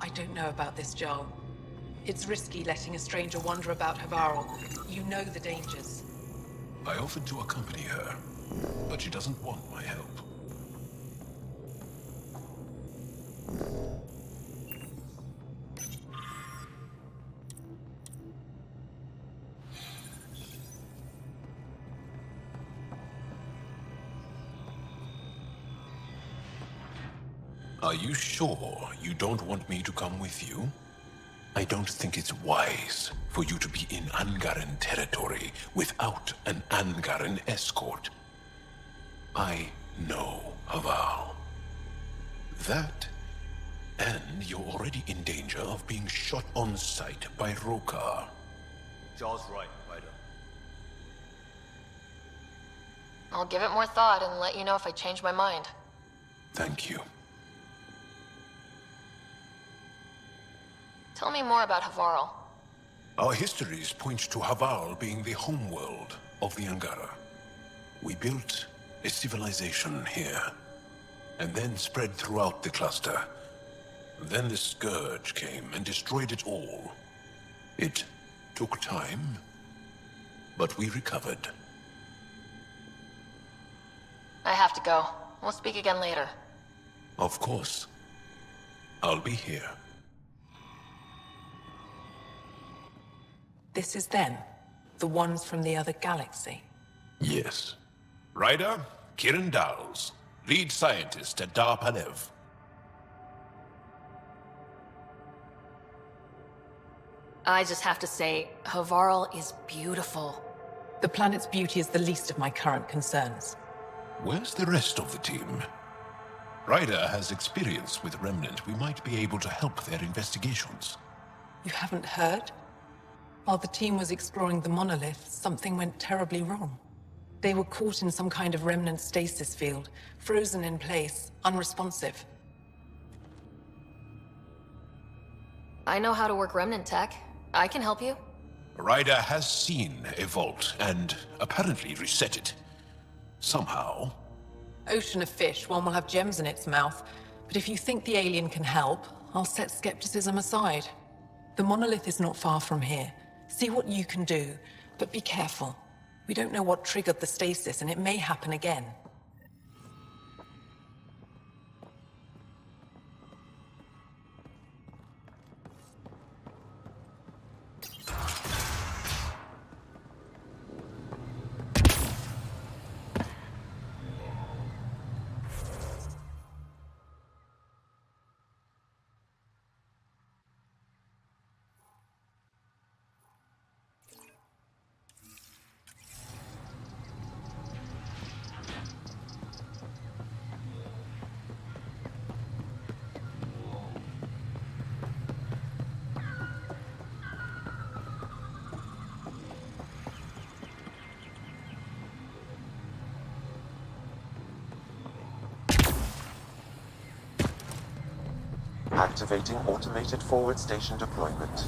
I don't know about this, Joel. It's risky letting a stranger wander about Havarl. You know the dangers. I offered to accompany her, but she doesn't want my help. Are you sure you don't want me to come with you? I don't think it's wise for you to be in Angaran territory without an Angaran escort. I know Haval. That, and you're already in danger of being shot on sight by Rokar. Jaw's right, Ryder. I'll give it more thought and let you know if I change my mind. Thank you. Tell me more about Havarl. Our histories point to Haval being the homeworld of the Angara. We built a civilization here, and then spread throughout the cluster. Then the Scourge came and destroyed it all. It took time, but we recovered. I have to go. We'll speak again later. Of course. I'll be here. This is them? The ones from the other galaxy? Yes. Ryder, Kiran Dowles, lead scientist at Dar Palev. I just have to say, Havarl is beautiful. The planet's beauty is the least of my current concerns. Where's the rest of the team? Ryder has experience with Remnant. We might be able to help their investigations. You haven't heard? While the team was exploring the monolith, something went terribly wrong. They were caught in some kind of Remnant stasis field, frozen in place, unresponsive. I know how to work Remnant tech. I can help you. Ryder has seen a vault and apparently reset it. Somehow. Ocean of fish, one will have gems in its mouth. But if you think the alien can help, I'll set skepticism aside. The monolith is not far from here. See what you can do, but be careful. We don't know what triggered the stasis, and it may happen again. Activating automated forward station deployment.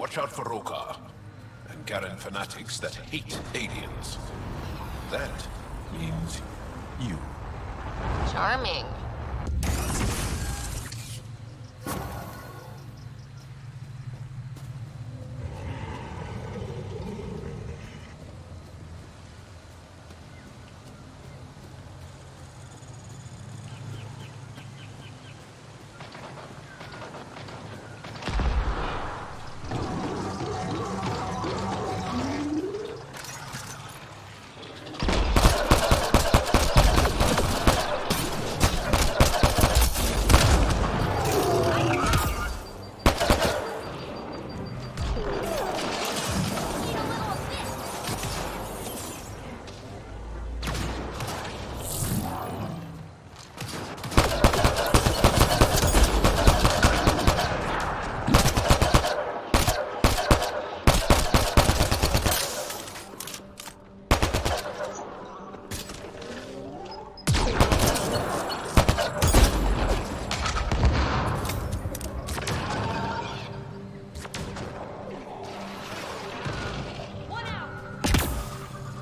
watch out for Rokar and Garen fanatics that hate aliens. That means you. Charming.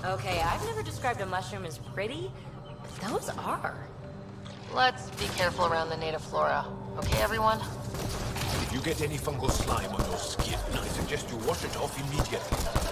Okay, I've never described a mushroom as pretty, but those are. Let's be careful around the native flora. Okay, everyone? If you get any fungal slime on your skin, I suggest you wash it off immediately.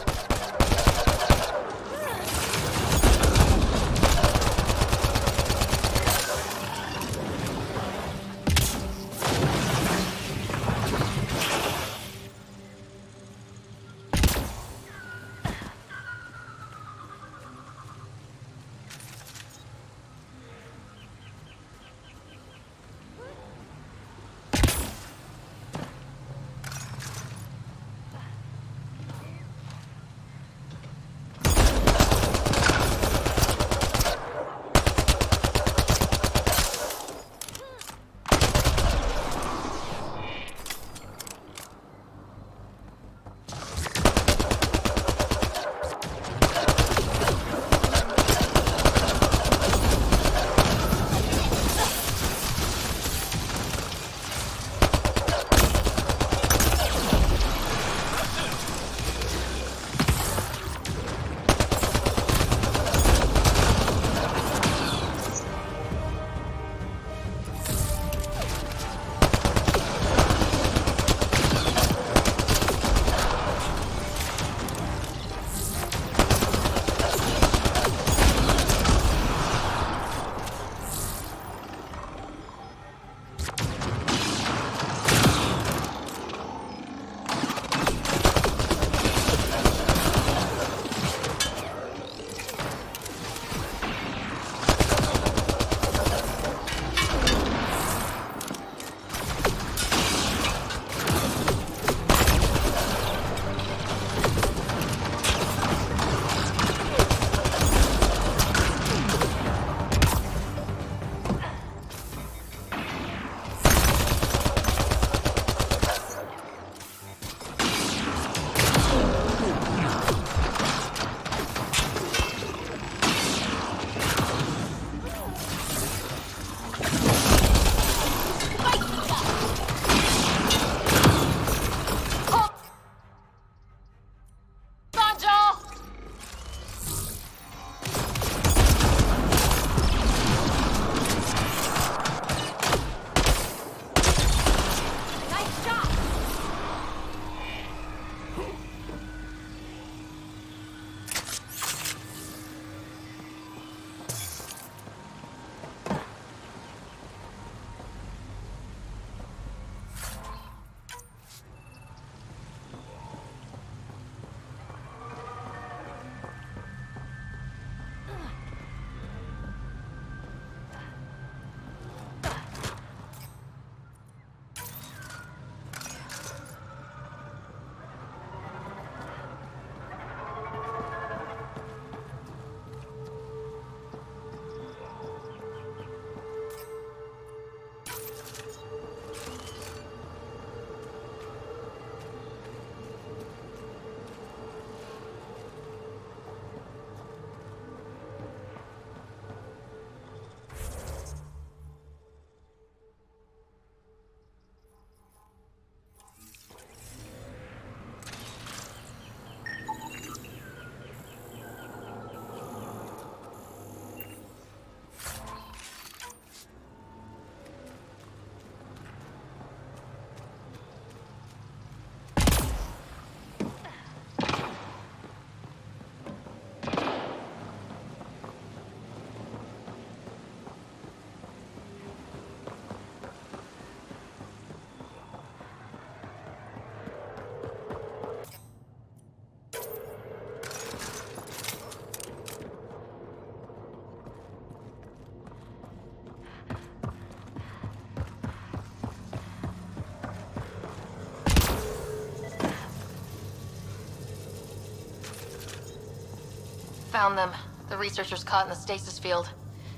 Found them. The researchers caught in the stasis field.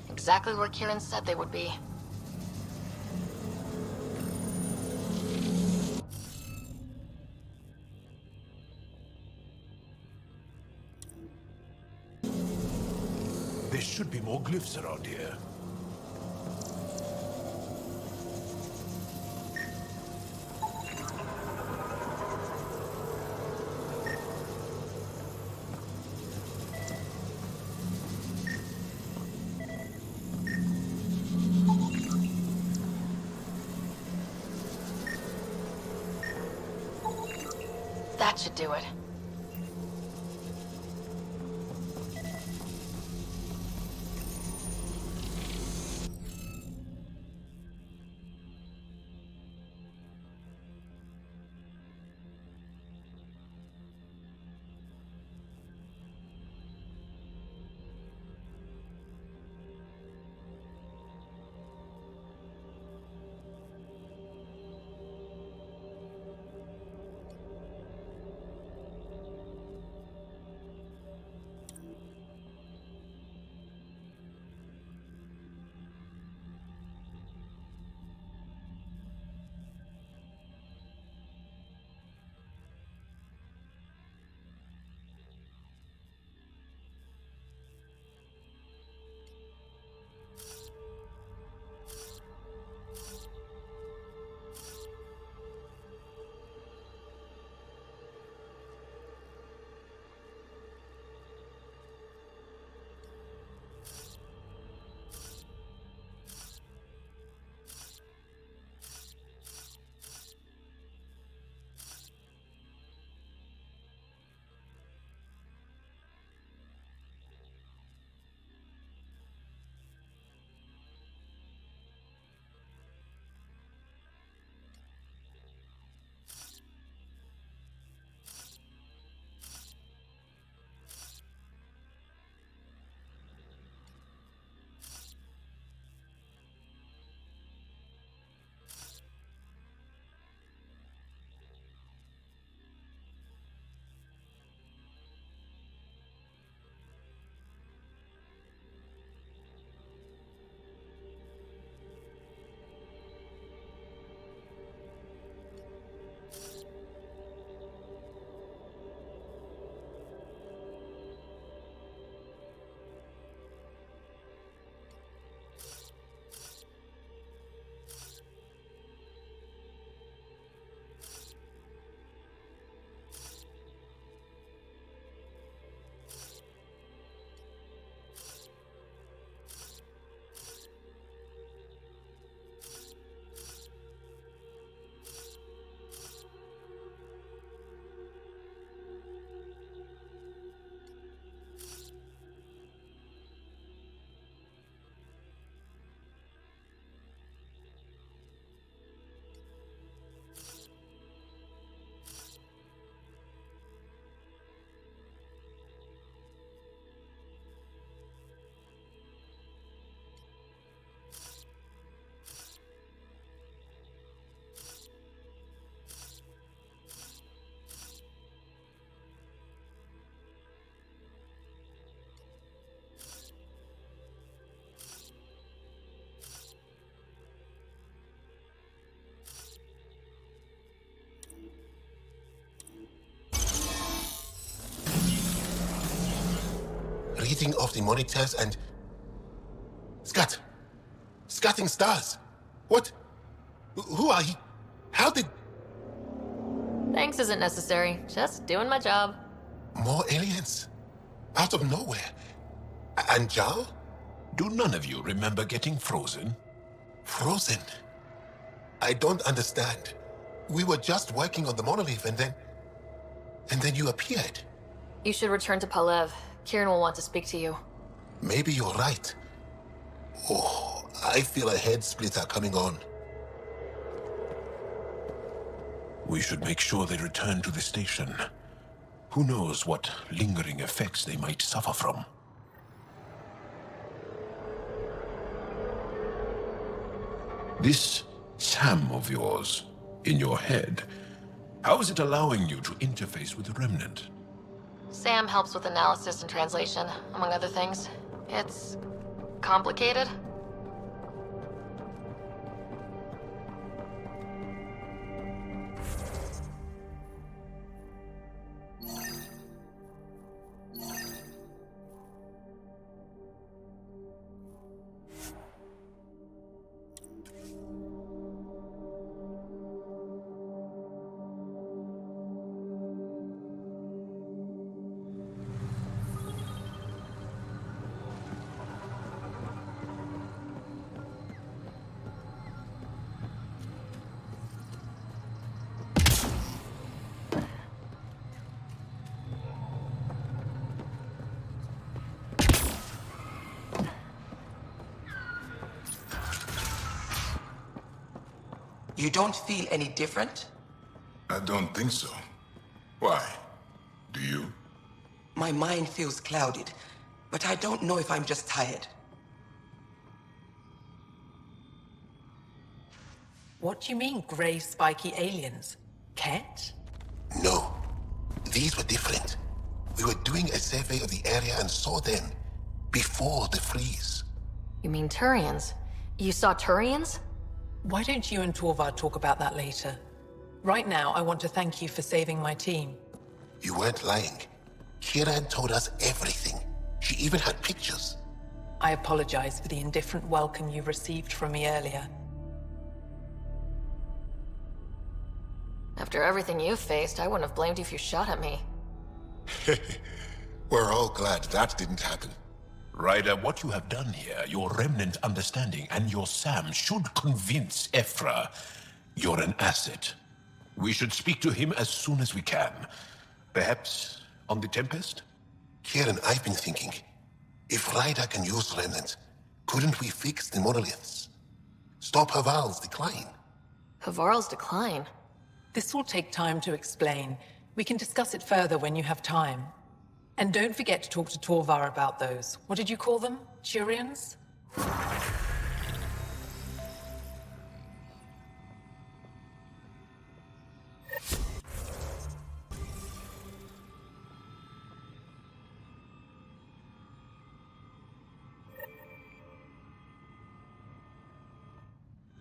Exactly where Kieran said they would be. There should be more glyphs around here. That should do it. Reading of the monitors and... Scatting stars. What? Who are you? How did... Thanks isn't necessary. Just doing my job. More aliens? Out of nowhere? And Jal? Do none of you remember getting frozen? Frozen? I don't understand. We were just working on the monolith and then you appeared. You should return to Palev. Kieran will want to speak to you. Maybe you're right. Oh, I feel a head splitter coming on. We should make sure they return to the station. Who knows what lingering effects they might suffer from. This Sam of yours, in your head, how is it allowing you to interface with the Remnant? Sam helps with analysis and translation, among other things. It's complicated. You don't feel any different? I don't think so. Why? Do you? My mind feels clouded, but I don't know if I'm just tired. What do you mean, grey, spiky aliens? Ket? No. These were different. We were doing a survey of the area and saw them before the freeze. You mean Turians? You saw Turians? Why don't you and Torvar talk about that later? Right now, I want to thank you for saving my team. You weren't lying. Kieran told us everything. She even had pictures. I apologize for the indifferent welcome you received from me earlier. After everything you've faced, I wouldn't have blamed you if you shot at me. We're all glad that didn't happen. Ryder, what you have done here, your remnant understanding and your Sam should convince Ephra you're an asset. We should speak to him as soon as we can. Perhaps on the Tempest? Kieran, I've been thinking, if Ryder can use remnant, couldn't we fix the monoliths? Stop Haval's decline? Havarl's decline? This will take time to explain. We can discuss it further when you have time. And don't forget to talk to Torvar about those. What did you call them? Turians?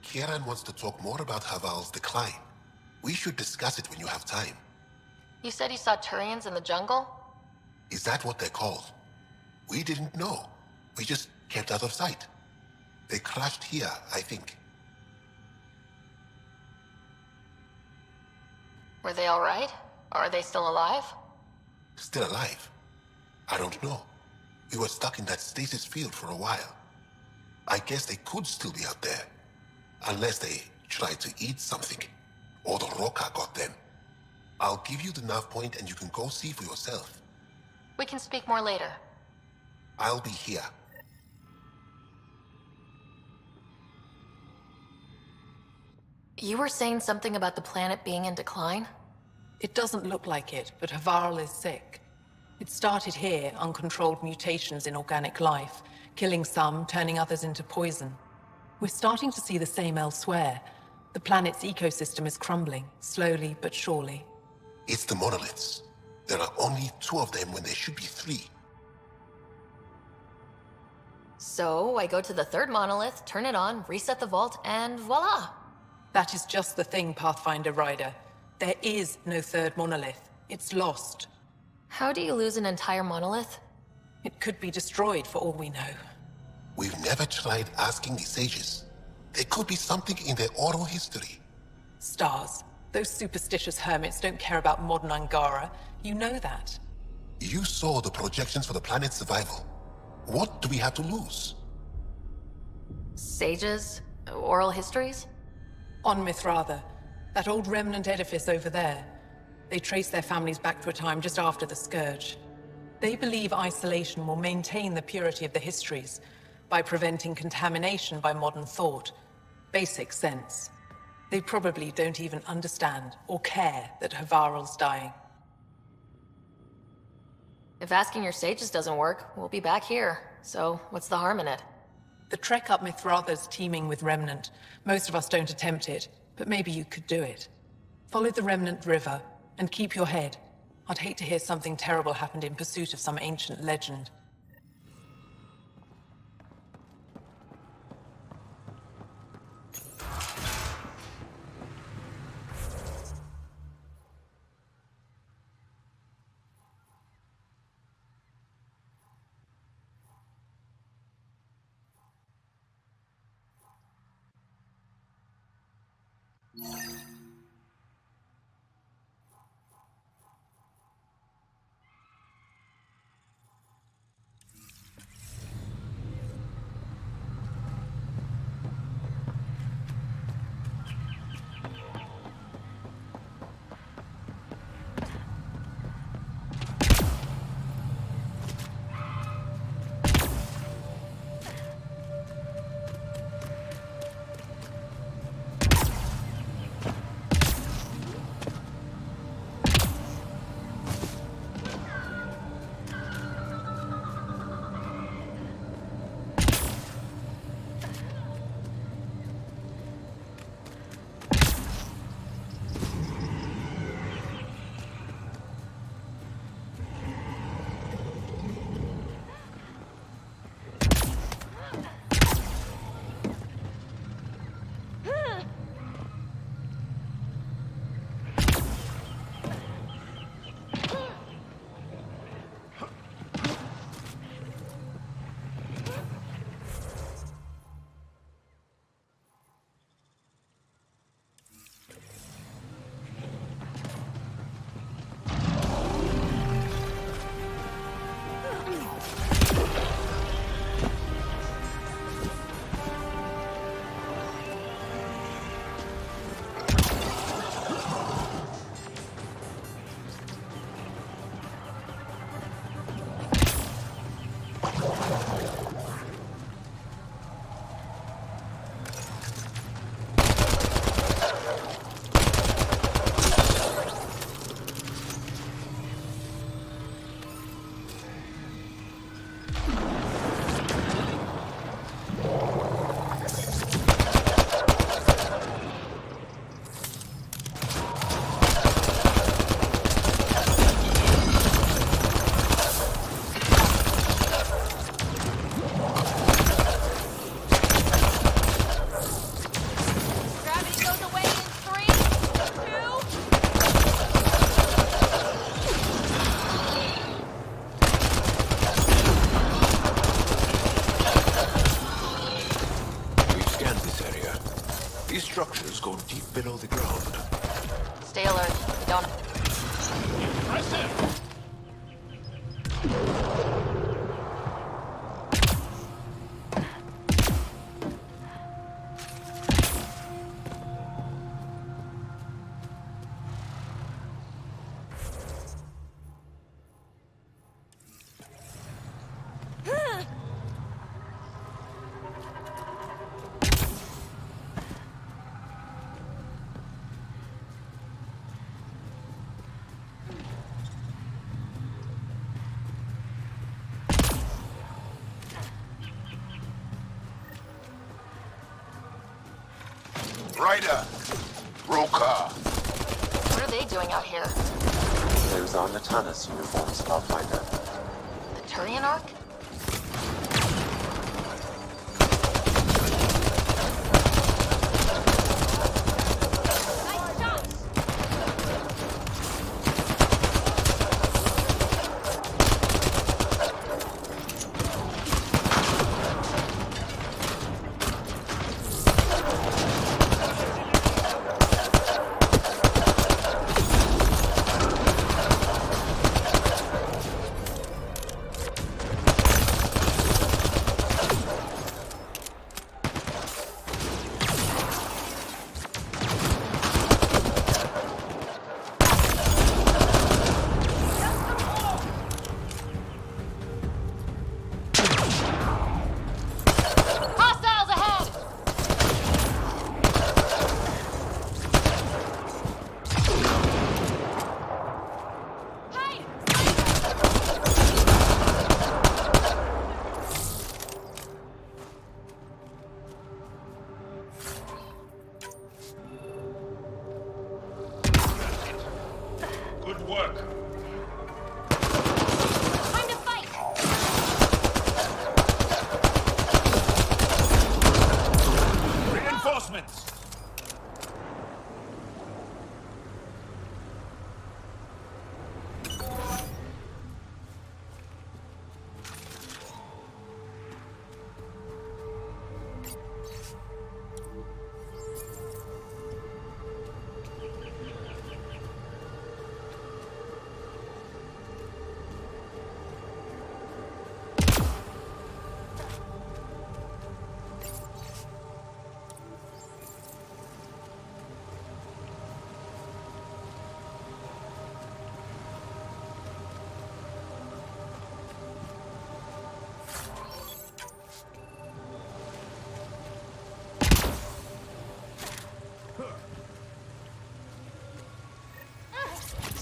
Kieran wants to talk more about Haval's decline. We should discuss it when you have time. You said you saw Turians in the jungle? Is that what they're called? We didn't know. We just kept out of sight. They crashed here, I think. Were they all right? Or are they still alive? Still alive? I don't know. We were stuck in that stasis field for a while. I guess they could still be out there. Unless they tried to eat something. Or the Roca got them. I'll give you the nav point and you can go see for yourself. We can speak more later. I'll be here. You were saying something about the planet being in decline? It doesn't look like it, but Havarl is sick. It started here, uncontrolled mutations in organic life, killing some, turning others into poison. We're starting to see the same elsewhere. The planet's ecosystem is crumbling, slowly but surely. It's the monoliths. There are only 2 of them when there should be 3. So, I go to the 3rd monolith, turn it on, reset the vault, and voila! That is just the thing, Pathfinder Ryder. There is no 3rd monolith. It's lost. How do you lose an entire monolith? It could be destroyed for all we know. We've never tried asking the sages. There could be something in their oral history. Stars. Those superstitious hermits don't care about modern Angara. You know that. You saw the projections for the planet's survival. What do we have to lose? Sages? Oral histories? On Mithratha. That old remnant edifice over there. They trace their families back to a time just after the Scourge. They believe isolation will maintain the purity of the histories by preventing contamination by modern thought. Basic sense. They probably don't even understand or care that Havarl's dying. If asking your sages doesn't work, we'll be back here. So, what's the harm in it? The trek up Mithratha's teeming with Remnant. Most of us don't attempt it, but maybe you could do it. Follow the Remnant River, and keep your head. I'd hate to hear something terrible happened in pursuit of some ancient legend. structures go deep below the ground. Stay alert. We don't... Impressive! Ryder! Roka! What are they doing out here? Those are Natana's uniforms, Pathfinder. The Turian Ark?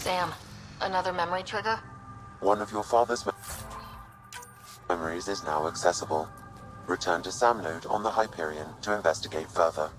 Sam, another memory trigger? One of your father's memories is now accessible. Return to Sam Node on the Hyperion to investigate further.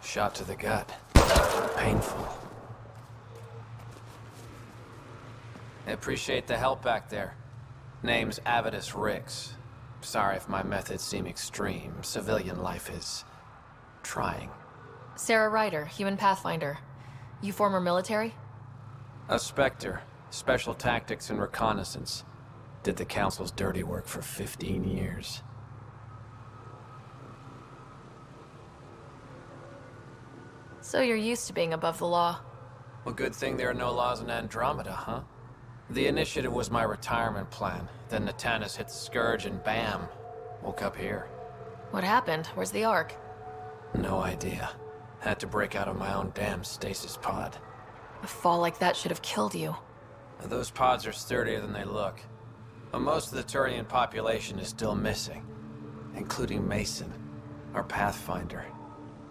Shot to the gut. Painful. I appreciate the help back there. Name's Avidus Rix. Sorry if my methods seem extreme. Civilian life is trying. Sarah Ryder, human pathfinder. You former military? A Spectre. Special tactics and reconnaissance. Did the Council's dirty work for 15 years. So you're used to being above the law. Well, good thing there are no laws in Andromeda, huh? The initiative was my retirement plan. Then Natanis hit the Scourge and bam, woke up here. What happened? Where's the Ark? No idea. Had to break out of my own damn stasis pod. A fall like that should have killed you. Those pods are sturdier than they look. But most of the Turian population is still missing, including Mason, our Pathfinder.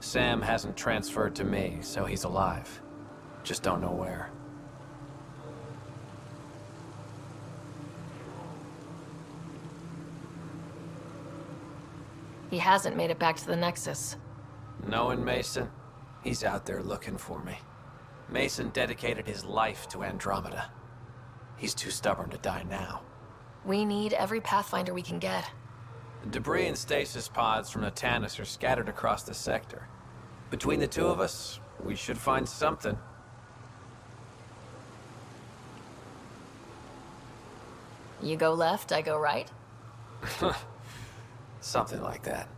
Sam hasn't transferred to me, so he's alive. Just don't know where. He hasn't made it back to the Nexus. Knowing Mason, he's out there looking for me. Mason dedicated his life to Andromeda. He's too stubborn to die now. We need every Pathfinder we can get. The debris and stasis pods from Natanis are scattered across the sector. Between the two of us, we should find something. You go left, I go right? Something like that.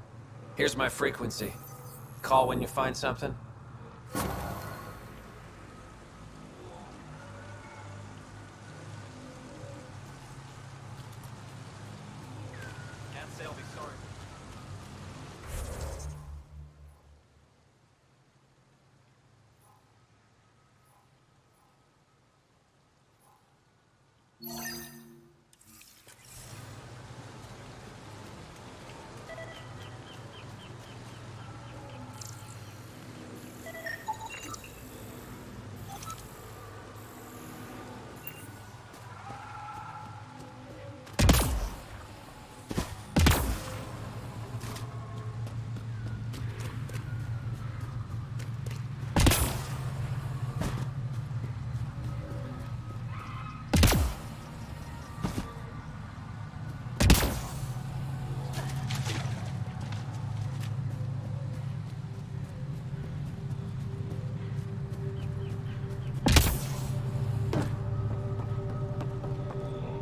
Here's my frequency. Call when you find something.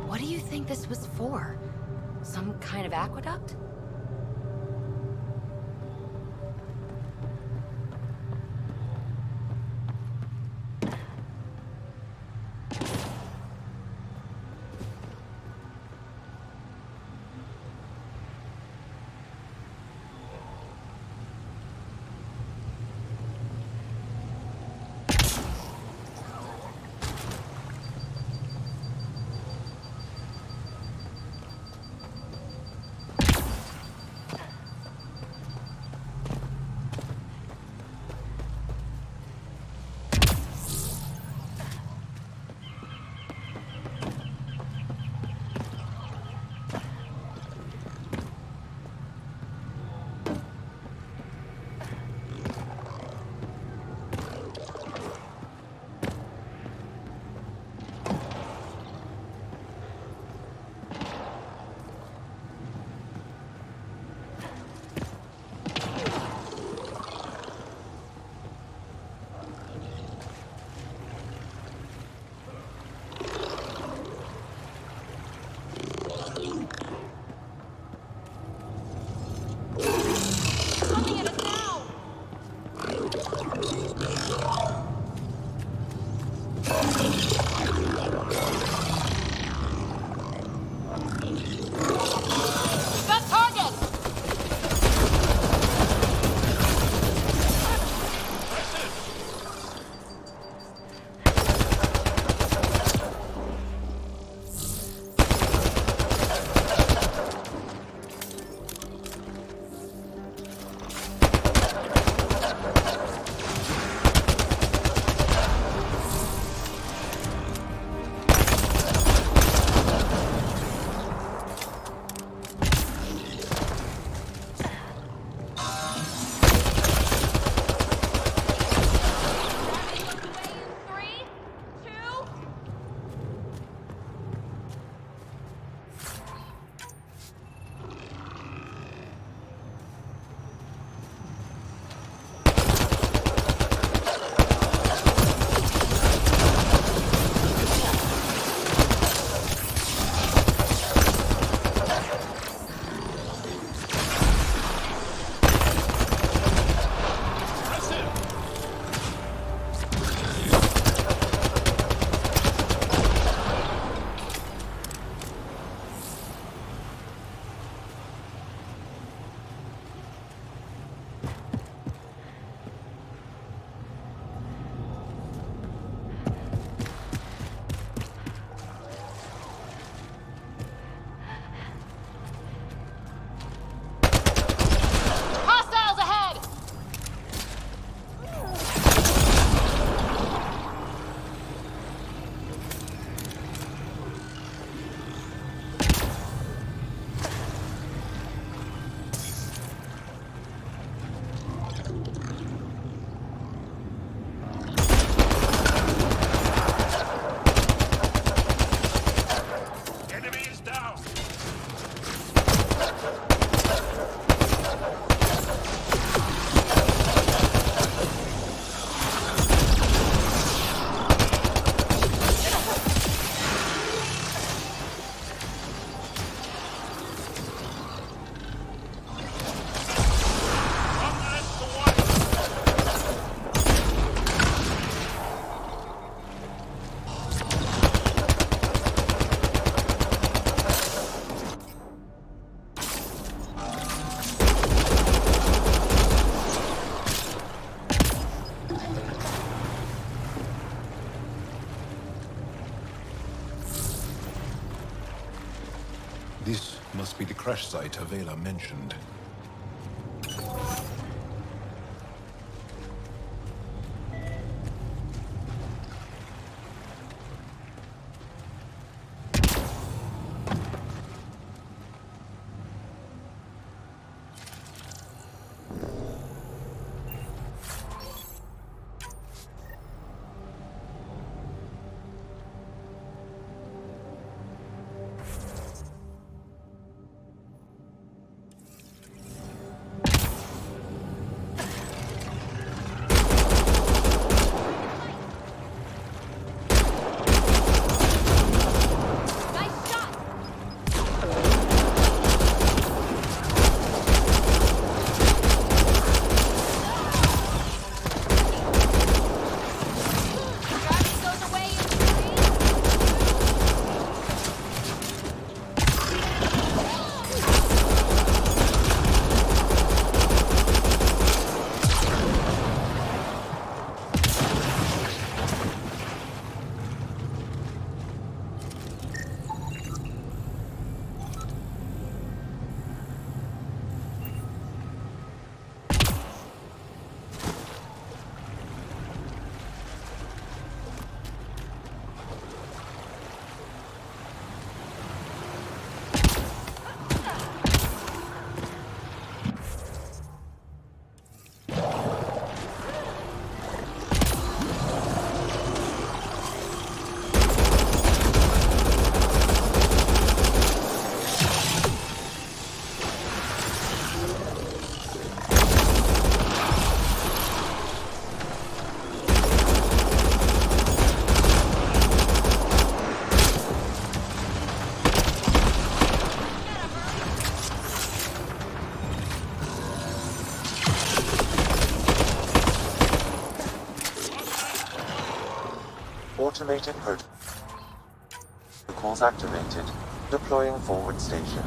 What do you think this was for? Some kind of aqueduct? This must be the crash site Avela mentioned. Automated protocols activated. Deploying forward station.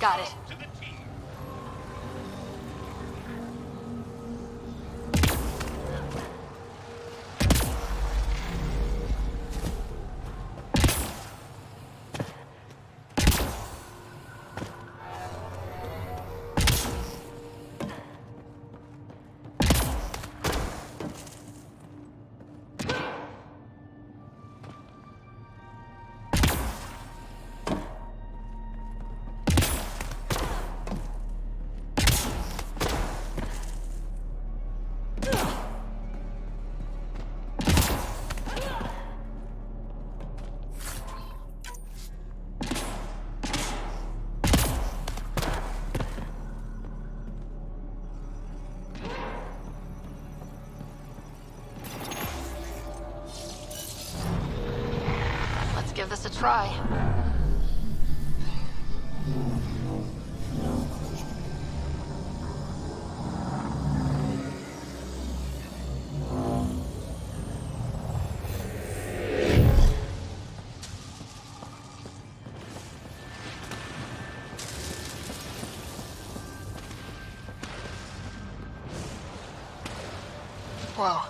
Got it. Give this a try. Whoa.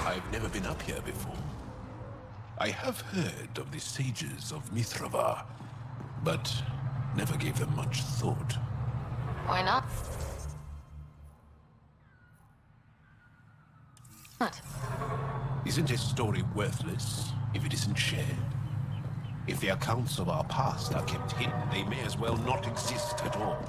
I've never been up here before. I have heard of the sages of Mithrava, but never gave them much thought. Why not? What? Isn't a story worthless if it isn't shared? If the accounts of our past are kept hidden, they may as well not exist at all.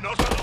We're not alone.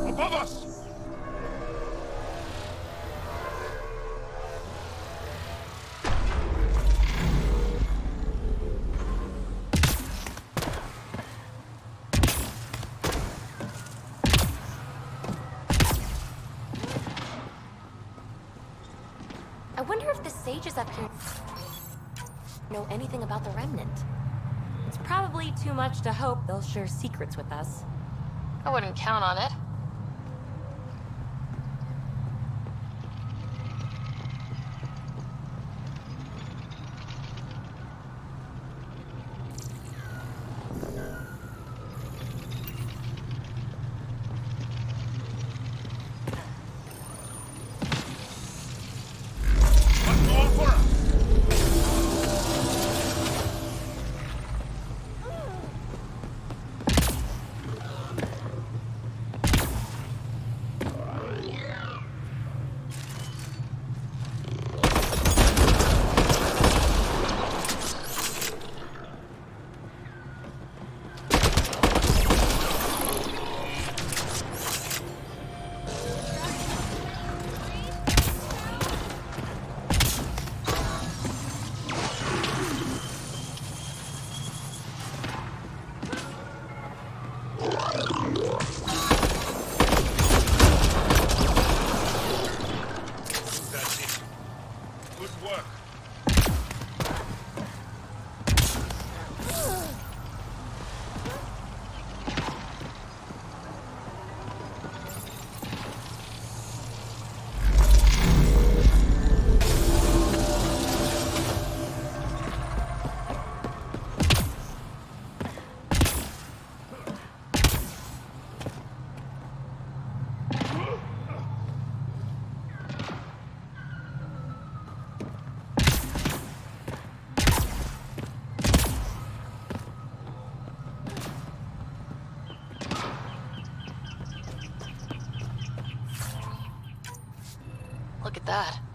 Above us! I wonder if the sages up here know anything about the Remnant. It's probably too much to hope they'll share secrets with us. I wouldn't count on it. Look at that.